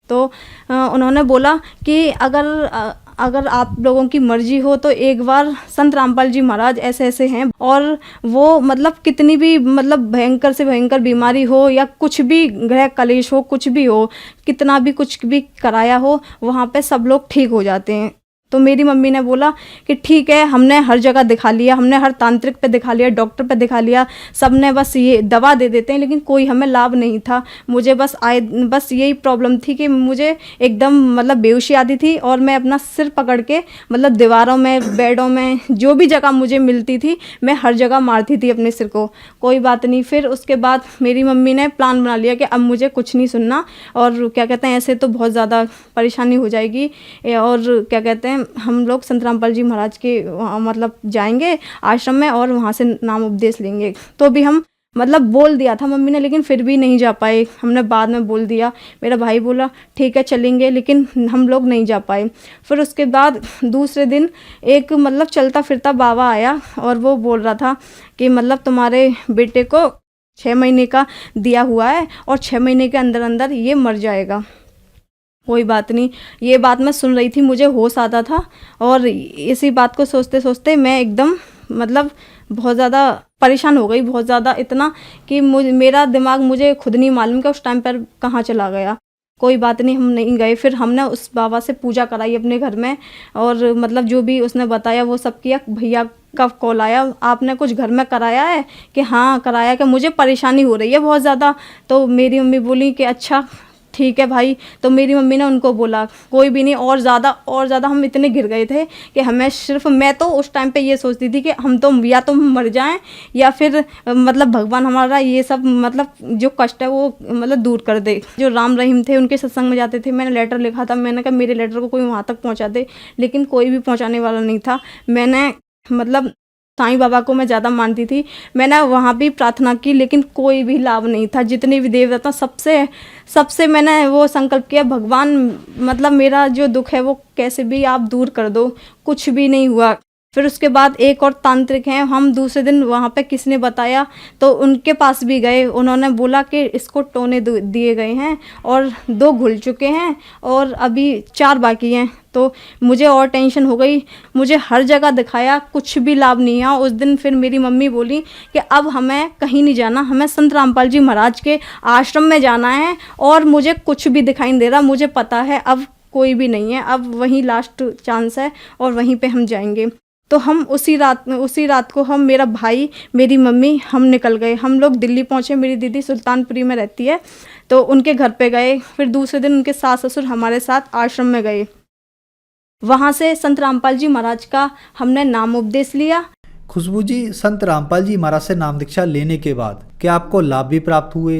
तो उन्होंने बोला कि अगर आप लोगों की मर्जी हो तो एक बार संत रामपाल जी महाराज ऐसे ऐसे हैं, और वो मतलब कितनी भी मतलब भयंकर से भयंकर बीमारी हो या कुछ भी गृह कलेश हो, कुछ भी हो, कितना भी कुछ भी कराया हो, वहाँ पे सब लोग ठीक हो जाते हैं। तो मेरी मम्मी ने बोला कि ठीक है, हमने हर जगह दिखा लिया, हमने हर तांत्रिक पे दिखा लिया, डॉक्टर पे दिखा लिया, सब ने बस ये दवा दे देते हैं, लेकिन कोई हमें लाभ नहीं था। मुझे बस यही प्रॉब्लम थी कि मुझे एकदम मतलब बेहोशी आती थी और मैं अपना सिर पकड़ के मतलब दीवारों में, बेडों में, जो भी जगह मुझे मिलती थी मैं हर जगह मारती थी अपने सिर को। कोई बात नहीं, फिर उसके बाद मेरी मम्मी ने प्लान बना लिया कि अब मुझे कुछ नहीं सुनना, और क्या कहते हैं ऐसे तो बहुत ज़्यादा परेशानी हो जाएगी, और क्या कहते हैं हम लोग संत रामपाल जी महाराज के मतलब जाएंगे आश्रम में और वहाँ से नाम उपदेश लेंगे। तो भी हम मतलब बोल दिया था मम्मी ने, लेकिन फिर भी नहीं जा पाए। हमने बाद में बोल दिया, मेरा भाई बोला ठीक है चलेंगे, लेकिन हम लोग नहीं जा पाए। फिर उसके बाद दूसरे दिन एक मतलब चलता फिरता बाबा आया और वो बोल रहा था कि मतलब तुम्हारे बेटे को 6 महीने का दिया हुआ है और 6 महीने के अंदर अंदर ये मर जाएगा। कोई बात नहीं, ये बात मैं सुन रही थी, मुझे होश आता था, और इसी बात को सोचते सोचते मैं एकदम मतलब बहुत ज़्यादा परेशान हो गई, बहुत ज़्यादा, इतना कि मेरा दिमाग मुझे खुद नहीं मालूम कि उस टाइम पर कहाँ चला गया। कोई बात नहीं, हम नहीं गए। फिर हमने उस बाबा से पूजा कराई अपने घर में, और मतलब जो भी उसने बताया वो सब किया। भैया का कॉल आया, आपने कुछ घर में कराया है? कि हाँ कराया, कि मुझे परेशानी हो रही है बहुत ज़्यादा। तो मेरी मम्मी बोली कि अच्छा ठीक है भाई। तो मेरी मम्मी ने उनको बोला कोई भी नहीं, और ज़्यादा हम इतने गिर गए थे कि हमें सिर्फ, मैं तो उस टाइम पे ये सोचती थी कि हम तो या तो मर जाएं या फिर मतलब भगवान हमारा ये सब मतलब जो कष्ट है वो मतलब दूर कर दे। जो राम रहीम थे उनके सत्संग में जाते थे, मैंने लेटर लिखा था, मैंने कहा मेरे लेटर को कोई वहाँ तक पहुँचा दे, लेकिन कोई भी पहुँचाने वाला नहीं था। मैंने मतलब साईं बाबा को मैं ज़्यादा मानती थी, मैंने वहाँ भी प्रार्थना की, लेकिन कोई भी लाभ नहीं था। जितने भी देवता सबसे मैंने वो संकल्प किया, भगवान मतलब मेरा जो दुख है वो कैसे भी आप दूर कर दो, कुछ भी नहीं हुआ। फिर उसके बाद एक और तांत्रिक हैं, हम दूसरे दिन वहाँ पे किसने बताया तो उनके पास भी गए। उन्होंने बोला कि इसको टोने दिए गए हैं और 2 घुल चुके हैं और अभी 4 बाकी हैं। तो मुझे और टेंशन हो गई, मुझे हर जगह दिखाया, कुछ भी लाभ नहीं है। उस दिन फिर मेरी मम्मी बोली कि अब हमें कहीं नहीं जाना, हमें संत रामपाल जी महाराज के आश्रम में जाना है, और मुझे कुछ भी दिखाई नहीं दे रहा, मुझे पता है अब कोई भी नहीं है, अब वहीं लास्ट चांस है और वहीं पे हम जाएंगे। तो हम उसी रात को हम, मेरा भाई, मेरी मम्मी, हम निकल गए। हम लोग दिल्ली पहुँचे, मेरी दीदी सुल्तानपुरी में रहती है, तो उनके घर पे गए। फिर दूसरे दिन उनके सास ससुर हमारे साथ आश्रम में गए। वहाँ से संत रामपाल जी महाराज का हमने नाम उपदेश लिया। खुशबू जी, संत रामपाल जी महाराज से नाम दीक्षा लेने के बाद क्या आपको लाभ भी प्राप्त हुए?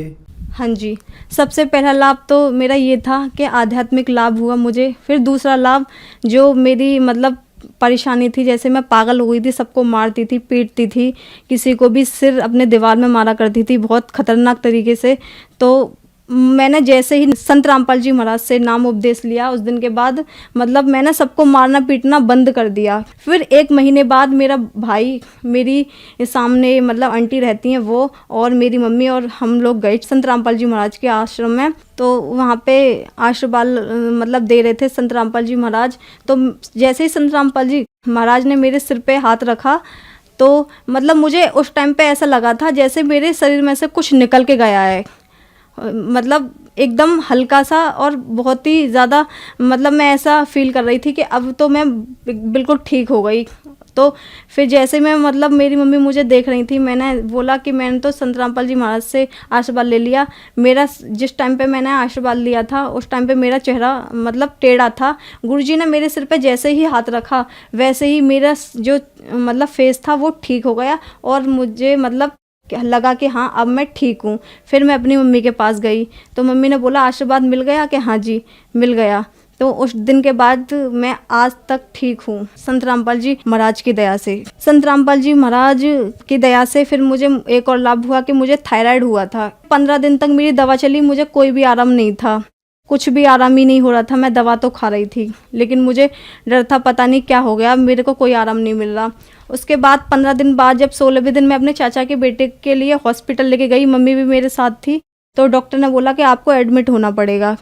हाँ जी, सबसे पहला लाभ तो मेरा ये था कि आध्यात्मिक लाभ हुआ मुझे। फिर दूसरा लाभ, जो मेरी मतलब परेशानी थी, जैसे मैं पागल हो गई थी, सबको मारती थी, पीटती थी, किसी को भी सिर अपने दीवार में मारा करती थी बहुत खतरनाक तरीके से। तो मैंने जैसे ही संत रामपाल जी महाराज से नाम उपदेश लिया, उस दिन के बाद मतलब मैंने सबको मारना पीटना बंद कर दिया। फिर 1 महीने बाद मेरा भाई, मेरी सामने मतलब आंटी रहती हैं वो, और मेरी मम्मी और हम लोग गए संत रामपाल जी महाराज के आश्रम में। तो वहाँ पे आशीर्वाद मतलब दे रहे थे संत रामपाल जी महाराज। तो जैसे ही संत रामपाल जी महाराज ने मेरे सिर पे हाथ रखा, तो मतलब मुझे उस टाइम पे ऐसा लगा था जैसे मेरे शरीर में से कुछ निकल के गया है, मतलब एकदम हल्का सा, और बहुत ही ज़्यादा मतलब मैं ऐसा फील कर रही थी कि अब तो मैं बिल्कुल ठीक हो गई। तो फिर जैसे मैं मतलब मेरी मम्मी मुझे देख रही थी, मैंने बोला कि मैंने तो संत रामपाल जी महाराज से आशीर्वाद ले लिया। मेरा जिस टाइम पे मैंने आशीर्वाद लिया था उस टाइम पे मेरा चेहरा मतलब टेढ़ा था। गुरुजी ने मेरे सिर पे जैसे ही हाथ रखा वैसे ही मेरा जो मतलब फेस था वो ठीक हो गया, और मुझे मतलब लगा कि हाँ अब मैं ठीक हूँ। फिर मैं अपनी मम्मी के पास गई, तो मम्मी ने बोला आशीर्वाद मिल गया? कि हाँ जी मिल गया। तो उस दिन के बाद मैं आज तक ठीक हूँ संत रामपाल जी महाराज की दया से। संत रामपाल जी महाराज की दया से फिर मुझे एक और लाभ हुआ कि मुझे थायराइड हुआ था। 15 दिन तक मेरी दवा चली, मुझे कोई भी आराम नहीं था, कुछ भी आराम ही नहीं हो रहा था। मैं दवा तो खा रही थी लेकिन मुझे डर था, पता नहीं क्या हो गया, मेरे को कोई आराम नहीं मिल रहा। उसके बाद 15 दिन बाद जब 16वें दिन मैं अपने चाचा के बेटे के लिए हॉस्पिटल लेके गई, मम्मी भी मेरे साथ थी, तो डॉक्टर ने बोला कि आपको एडमिट होना पड़ेगा।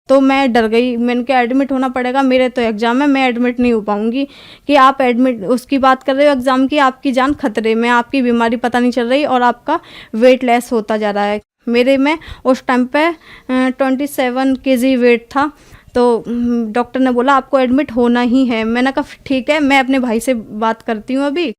तो मैं डर गई, मैंने कहा एडमिट होना पड़ेगा, मेरे तो एग्ज़ाम है, मैं एडमिट नहीं हो पाऊँगी। कि आप एडमिट उसकी बात कर रहे हो एग्ज़ाम की, आपकी जान खतरे में, आपकी बीमारी पता नहीं चल रही और आपका वेट लेस होता जा रहा है। मेरे में उस टाइम पे 27 kg वेट था। तो डॉक्टर ने बोला आपको एडमिट होना ही है। मैंने कहा ठीक है, मैं अपने भाई से बात करती हूँ अभी।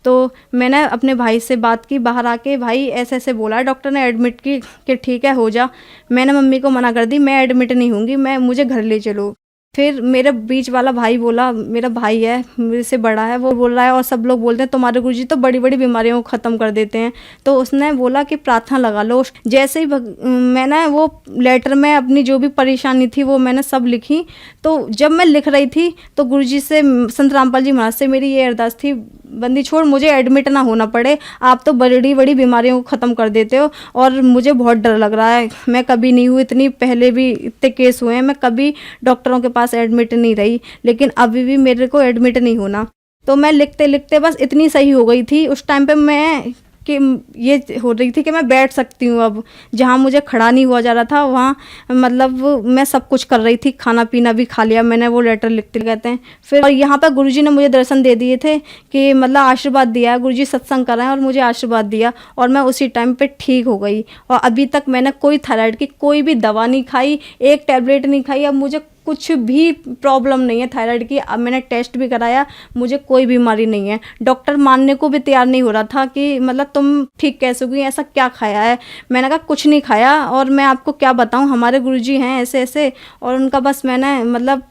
तो मैंने अपने भाई से बात की बाहर आके, भाई ऐसे ऐसे बोला है डॉक्टर ने एडमिट की, कि ठीक है हो जा। मैंने मम्मी को मना कर दी, मैं एडमिट नहीं होंगी, मुझे घर ले चलो। फिर मेरे बीच वाला भाई बोला, मेरा भाई है मेरे से बड़ा है, वो बोल रहा है और सब लोग बोलते हैं तुम्हारे गुरुजी तो बड़ी बड़ी बीमारियों को ख़त्म कर देते हैं। तो उसने बोला कि प्रार्थना लगा लो। जैसे ही मैंने वो लेटर में अपनी जो भी परेशानी थी वो मैंने सब लिखी। तो जब मैं लिख रही थी तो गुरुजी से, संत रामपाल जी महाराज से मेरी ये अरदास थी, बंदी छोड़, मुझे एडमिट ना होना पड़े, आप तो बड़ी बड़ी बीमारियों को ख़त्म कर देते हो और मुझे बहुत डर लग रहा है। मैं कभी नहीं हुई, इतनी पहले भी इतने केस हुए हैं, मैं कभी डॉक्टरों के पास एडमिट नहीं रही, लेकिन अभी भी मेरे को एडमिट नहीं होना। तो मैं लिखते लिखते बस इतनी सही हो गई थी। उस टाइम पे मैं कि ये हो रही थी कि मैं बैठ सकती हूँ। अब जहाँ मुझे खड़ा नहीं हुआ जा रहा था वहाँ मतलब मैं सब कुछ कर रही थी, खाना पीना भी खा लिया मैंने, वो लेटर लिखते कहते हैं। फिर और यहाँ पर गुरुजी ने मुझे दर्शन दे दिए थे कि मतलब आशीर्वाद दिया, गुरुजी सत्संग कर रहे हैं और मुझे आशीर्वाद दिया और मैं उसी टाइम पे ठीक हो गई। और अभी तक मैंने कोई थायराइड की कोई भी दवा नहीं खाई, एक टैबलेट नहीं खाई। अब मुझे कुछ भी प्रॉब्लम नहीं है थायराइड की। अब मैंने टेस्ट भी कराया, मुझे कोई बीमारी नहीं है। डॉक्टर मानने को भी तैयार नहीं हो रहा था कि मतलब तुम ठीक कैसे हुई, ऐसा क्या खाया है। मैंने कहा कुछ नहीं खाया और मैं आपको क्या बताऊं, हमारे गुरुजी हैं ऐसे ऐसे, और उनका बस मैंने मतलब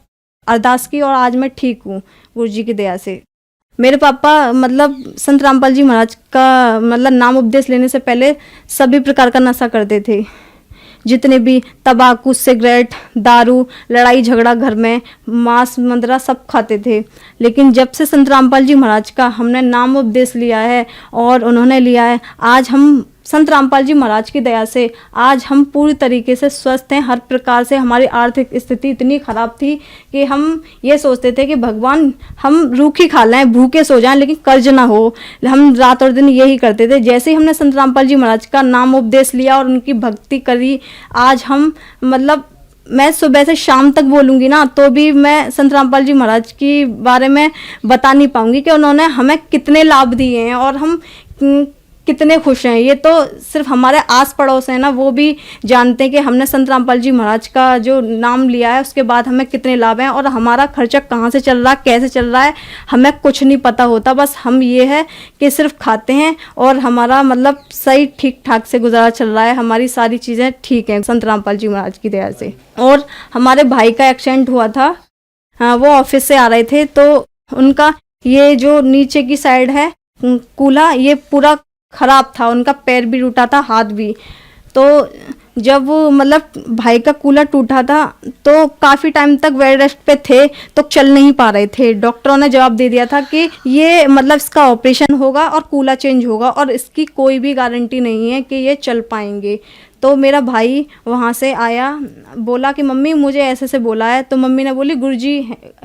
अरदास की और आज मैं ठीक हूँ गुरुजी की दया से। मेरे पापा मतलब संत रामपाल जी महाराज का मतलब नाम उपदेश लेने से पहले सभी प्रकार का नशा करते थे, जितने भी तंबाकू, सिगरेट, दारू, लड़ाई झगड़ा घर में, मांस मंदरा सब खाते थे। लेकिन जब से संत रामपाल जी महाराज का हमने नाम उपदेश लिया है और उन्होंने लिया है, आज हम संत रामपाल जी महाराज की दया से आज हम पूरी तरीके से स्वस्थ हैं। हर प्रकार से हमारी आर्थिक स्थिति इतनी ख़राब थी कि हम ये सोचते थे कि भगवान हम रूखी खा लें, भूखे सो जाएं, लेकिन कर्ज ना हो। हम रात और दिन यही करते थे। जैसे ही हमने संत रामपाल जी महाराज का नाम उपदेश लिया और उनकी भक्ति करी, आज हम मतलब मैं सुबह से शाम तक बोलूँगी ना तो भी मैं संत रामपाल जी महाराज के बारे में बता नहीं पाऊँगी कि उन्होंने हमें कितने लाभ दिए हैं और हम कितने खुश हैं। ये तो सिर्फ हमारे आस पड़ोस है ना, वो भी जानते हैं कि हमने संत रामपाल जी महाराज का जो नाम लिया है उसके बाद हमें कितने लाभ हैं और हमारा खर्चा कहाँ से चल रहा है, कैसे चल रहा है, हमें कुछ नहीं पता होता। बस हम ये है कि सिर्फ खाते हैं और हमारा मतलब सही ठीक ठाक से गुजारा चल रहा है, हमारी सारी चीज़ें ठीक हैं संत रामपाल जी महाराज की दया से। और हमारे भाई का एक्सीडेंट हुआ था, वो ऑफिस से आ रहे थे तो उनका ये जो नीचे की साइड है कूल्हा, ये पूरा खराब था, उनका पैर भी टूटा था, हाथ भी। तो जब मतलब भाई का कूल्हा टूटा था तो काफ़ी टाइम तक बेड रेस्ट पे थे, तो चल नहीं पा रहे थे। डॉक्टरों ने जवाब दे दिया था कि ये मतलब इसका ऑपरेशन होगा और कूल्हा चेंज होगा और इसकी कोई भी गारंटी नहीं है कि ये चल पाएंगे। तो मेरा भाई वहाँ से आया, बोला कि मम्मी मुझे ऐसे से बोला है। तो मम्मी ने बोली गुरुजी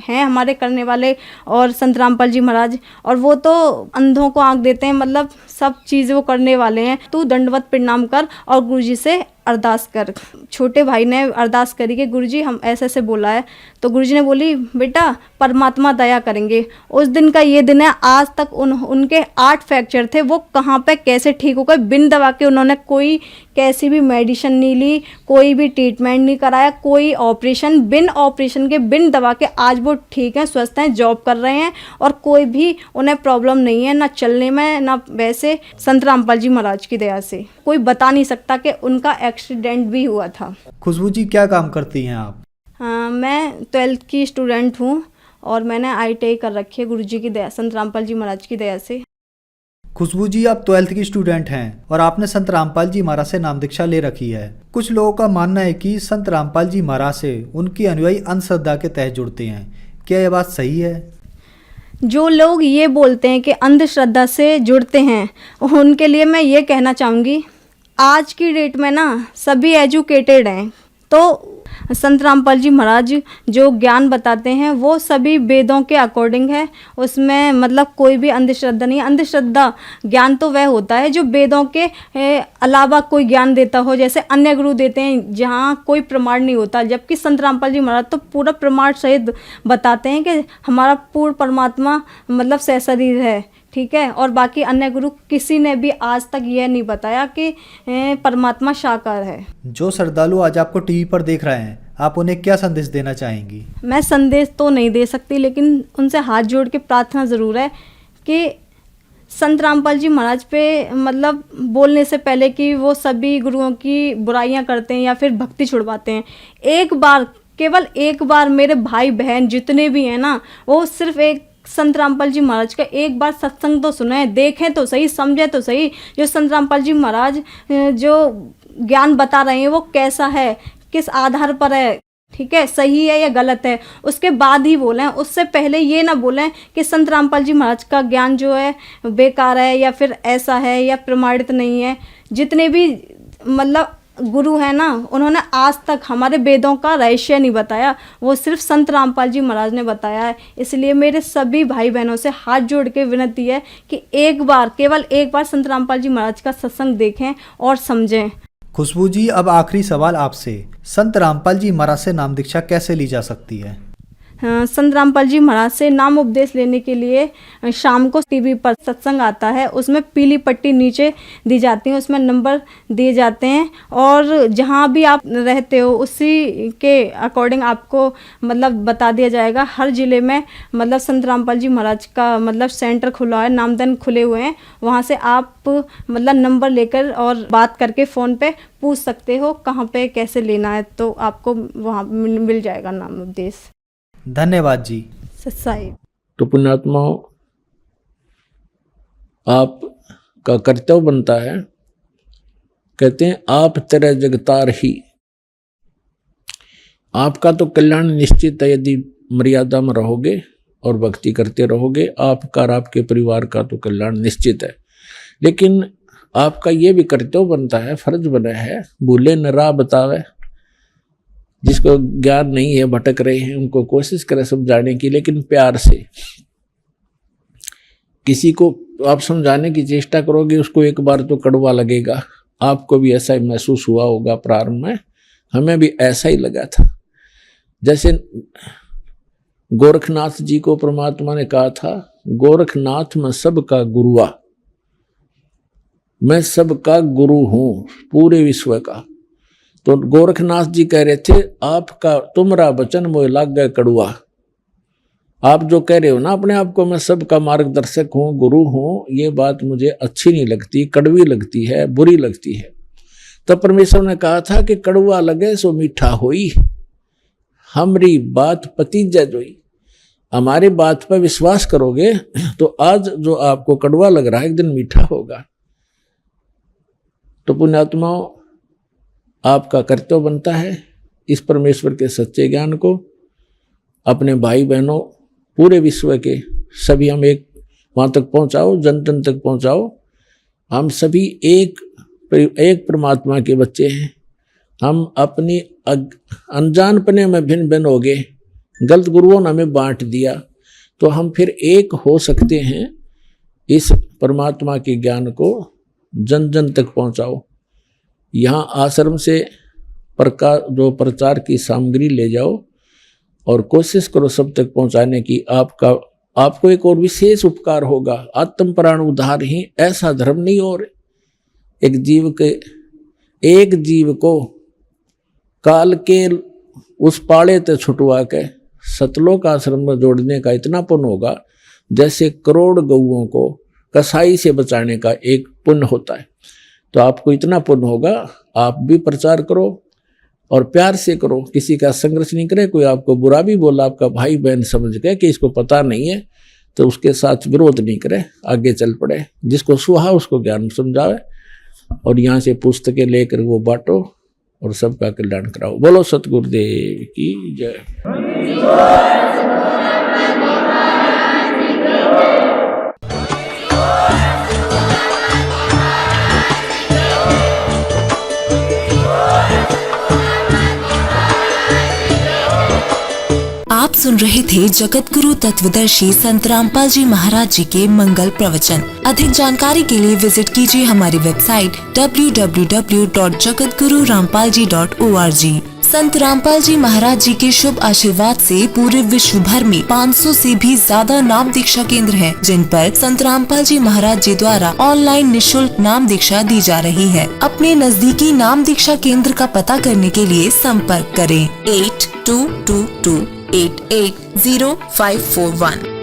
हैं हमारे करने वाले और संत रामपाल जी महाराज, और वो तो अंधों को आंख देते हैं, मतलब सब चीज़ें वो करने वाले हैं। तू दंडवत प्रणाम कर और गुरुजी से अरदास कर। छोटे भाई ने अरदास करी कि गुरुजी हम ऐसे ऐसे बोला है। तो गुरुजी ने बोली बेटा परमात्मा दया करेंगे। उस दिन का ये दिन है, आज तक उनके 8 फ्रैक्चर थे, वो कहाँ पे कैसे ठीक हो गए बिन दवा के। उन्होंने कोई कैसी भी मेडिसिन नहीं ली, कोई भी ट्रीटमेंट नहीं कराया, कोई ऑपरेशन, बिन ऑपरेशन के बिन दवा के आज वो ठीक हैं, स्वस्थ हैं, जॉब कर रहे हैं और कोई भी उन्हें प्रॉब्लम नहीं है, ना चलने में ना वैसे। संत रामपाल जी महाराज की दया से कोई बता नहीं सकता कि उनका एक्सीडेंट भी हुआ था। खुशबू जी क्या काम करती हैं आप? मैं 12th की स्टूडेंट हूँ और मैंने ITI कर रखी है गुरुजी की दया, संत रामपाल जी महाराज की दया से। खुशबू जी आप 12th की स्टूडेंट हैं और आपने संत रामपाल जी महाराज से नाम दीक्षा ले रखी है। कुछ लोगों का मानना है कि संत रामपाल जी महाराज से उनकी अनुयायी अंधश्रद्धा के तहत जुड़ते हैं, क्या यह बात सही है? जो लोग ये बोलते हैं कि अंधश्रद्धा से जुड़ते हैं, उनके लिए मैं ये कहना चाहूँगी, आज की डेट में ना सभी एजुकेटेड हैं। तो संत रामपाल जी महाराज जो ज्ञान बताते हैं वो सभी वेदों के अकॉर्डिंग है, उसमें मतलब कोई भी अंधश्रद्धा नहीं है। अंधश्रद्धा ज्ञान तो वह होता है जो वेदों के अलावा कोई ज्ञान देता हो, जैसे अन्य गुरु देते हैं जहाँ कोई प्रमाण नहीं होता। जबकि संत रामपाल जी महाराज तो पूरा प्रमाण सहित बताते हैं कि हमारा पूर्ण परमात्मा मतलब सहशरीर है, ठीक है। और बाकी अन्य गुरु किसी ने भी आज तक यह नहीं बताया कि परमात्मा साकार है। जो श्रद्धालु आज आपको टीवी पर देख रहे हैं, आप उन्हें क्या संदेश देना चाहेंगी? मैं संदेश तो नहीं दे सकती, लेकिन उनसे हाथ जोड़ के प्रार्थना ज़रूर है कि संत रामपाल जी महाराज पे मतलब बोलने से पहले कि वो सभी गुरुओं की बुराइयां करते हैं या फिर भक्ति छुड़वाते हैं, एक बार, केवल एक बार मेरे भाई बहन जितने भी हैं ना, वो सिर्फ एक संत रामपाल जी महाराज का एक बार सत्संग तो सुने, देखें तो सही, समझे तो सही, जो संत रामपाल जी महाराज जो ज्ञान बता रहे हैं वो कैसा है, किस आधार पर है, ठीक है, सही है या गलत है, उसके बाद ही बोलें। उससे पहले ये ना बोलें कि संत रामपाल जी महाराज का ज्ञान जो है बेकार है या फिर ऐसा है या प्रमाणित नहीं है। जितने भी मतलब गुरु है ना, उन्होंने आज तक हमारे वेदों का रहस्य नहीं बताया, वो सिर्फ संत रामपाल जी महाराज ने बताया है। इसलिए मेरे सभी भाई बहनों से हाथ जोड़ के विनती है कि एक बार, केवल एक बार संत रामपाल जी महाराज का सत्संग देखें और समझें। खुशबू जी, अब आखिरी सवाल आपसे, संत रामपाल जी महाराज से नाम दीक्षा कैसे ली जा सकती है? संत रामपाल जी महाराज से नाम उपदेश लेने के लिए शाम को टीवी पर सत्संग आता है, उसमें पीली पट्टी नीचे दी जाती है, उसमें नंबर दिए जाते हैं और जहाँ भी आप रहते हो उसी के अकॉर्डिंग आपको मतलब बता दिया जाएगा। हर ज़िले में मतलब संत रामपाल जी महाराज का मतलब सेंटर खुला है, नामदन खुले हुए हैं, वहाँ से आप मतलब नंबर लेकर और बात करके फ़ोन पे पूछ सकते हो कहाँ पे कैसे लेना है, तो आपको वहाँ मिल जाएगा नाम उपदेश। धन्यवाद जी। सच्चाई। तो पुण्यात्माओं, आपका कर्तव्य बनता है, कहते हैं आप तेरे जगतार ही, आपका तो कल्याण निश्चित है यदि मर्यादा में रहोगे और भक्ति करते रहोगे, आपका और आपके परिवार का तो कल्याण निश्चित है। लेकिन आपका ये भी कर्तव्य बनता है, फर्ज बना है, भूले न राह बतावे, जिसको ज्ञान नहीं है, भटक रहे हैं, उनको कोशिश करें समझाने की, लेकिन प्यार से। किसी को आप समझाने की चेष्टा करोगे, उसको एक बार तो कड़वा लगेगा। आपको भी ऐसा ही महसूस हुआ होगा प्रारंभ में, हमें भी ऐसा ही लगा था। जैसे गोरखनाथ जी को परमात्मा ने कहा था, गोरखनाथ मैं सबका गुरुआ, मैं सबका गुरु हूं पूरे विश्व का। तो गोरखनाथ जी कह रहे थे, आपका तुमरा वचन मोह लाग गए कड़ुआ। आप जो कह रहे हो ना अपने आप को, मैं सबका मार्गदर्शक हूँ, गुरु हूँ, ये बात मुझे अच्छी नहीं लगती, कड़वी लगती है, बुरी लगती है। तो परमेश्वर ने कहा था कि कड़ुआ लगे सो मीठा होई, हमरी बात पतीजा जोई। हमारी बात पर विश्वास करोगे तो आज जो आपको कड़वा लग रहा है एक दिन मीठा होगा। तो पुण्यात्माओं, आपका कर्तव्य बनता है इस परमेश्वर के सच्चे ज्ञान को अपने भाई बहनों पूरे विश्व के सभी हम एक वहाँ तक पहुँचाओ, जन जन तक पहुँचाओ। हम सभी एक परमात्मा के बच्चे हैं। हम अपनी अनजानपने में भिन्न भिन्न हो गए, गलत गुरुओं ने हमें बांट दिया, तो हम फिर एक हो सकते हैं। इस परमात्मा के ज्ञान को जन जन तक पहुँचाओ। यहाँ आश्रम से प्रचार की सामग्री ले जाओ और कोशिश करो सब तक पहुँचाने की। आपको एक और विशेष उपकार होगा, आत्म प्राण उद्धार ही ऐसा धर्म नहीं। और एक जीव को काल के उस पाड़े ते छुटवा के सतलोक आश्रम में जोड़ने का इतना पुण्य होगा जैसे करोड़ गऊओं को कसाई से बचाने का एक पुण्य होता है। तो आपको इतना पुण्य होगा, आप भी प्रचार करो और प्यार से करो, किसी का संघर्ष नहीं करे। कोई आपको बुरा भी बोला, आपका भाई बहन समझ के कि इसको पता नहीं है, तो उसके साथ विरोध नहीं करे, आगे चल पड़े। जिसको सुहा उसको ज्ञान समझावे और यहाँ से पुस्तकें लेकर वो बांटो और सबका कल्याण कराओ। बोलो सतगुरुदेव की जय। आप सुन रहे थे जगत गुरु तत्वदर्शी संत रामपाल जी महाराज जी के मंगल प्रवचन। अधिक जानकारी के लिए विजिट कीजिए हमारी वेबसाइट www.jagatgururampalji.org। संत रामपाल जी महाराज जी के शुभ आशीर्वाद से पूरे विश्व भर में 500 से भी ज्यादा नाम दीक्षा केंद्र हैं, जिन पर संत रामपाल जी महाराज जी द्वारा ऑनलाइन निशुल्क नाम दीक्षा दी जा रही है। अपने नजदीकी नाम दीक्षा केंद्र का पता करने के लिए संपर्क करें 8222880541।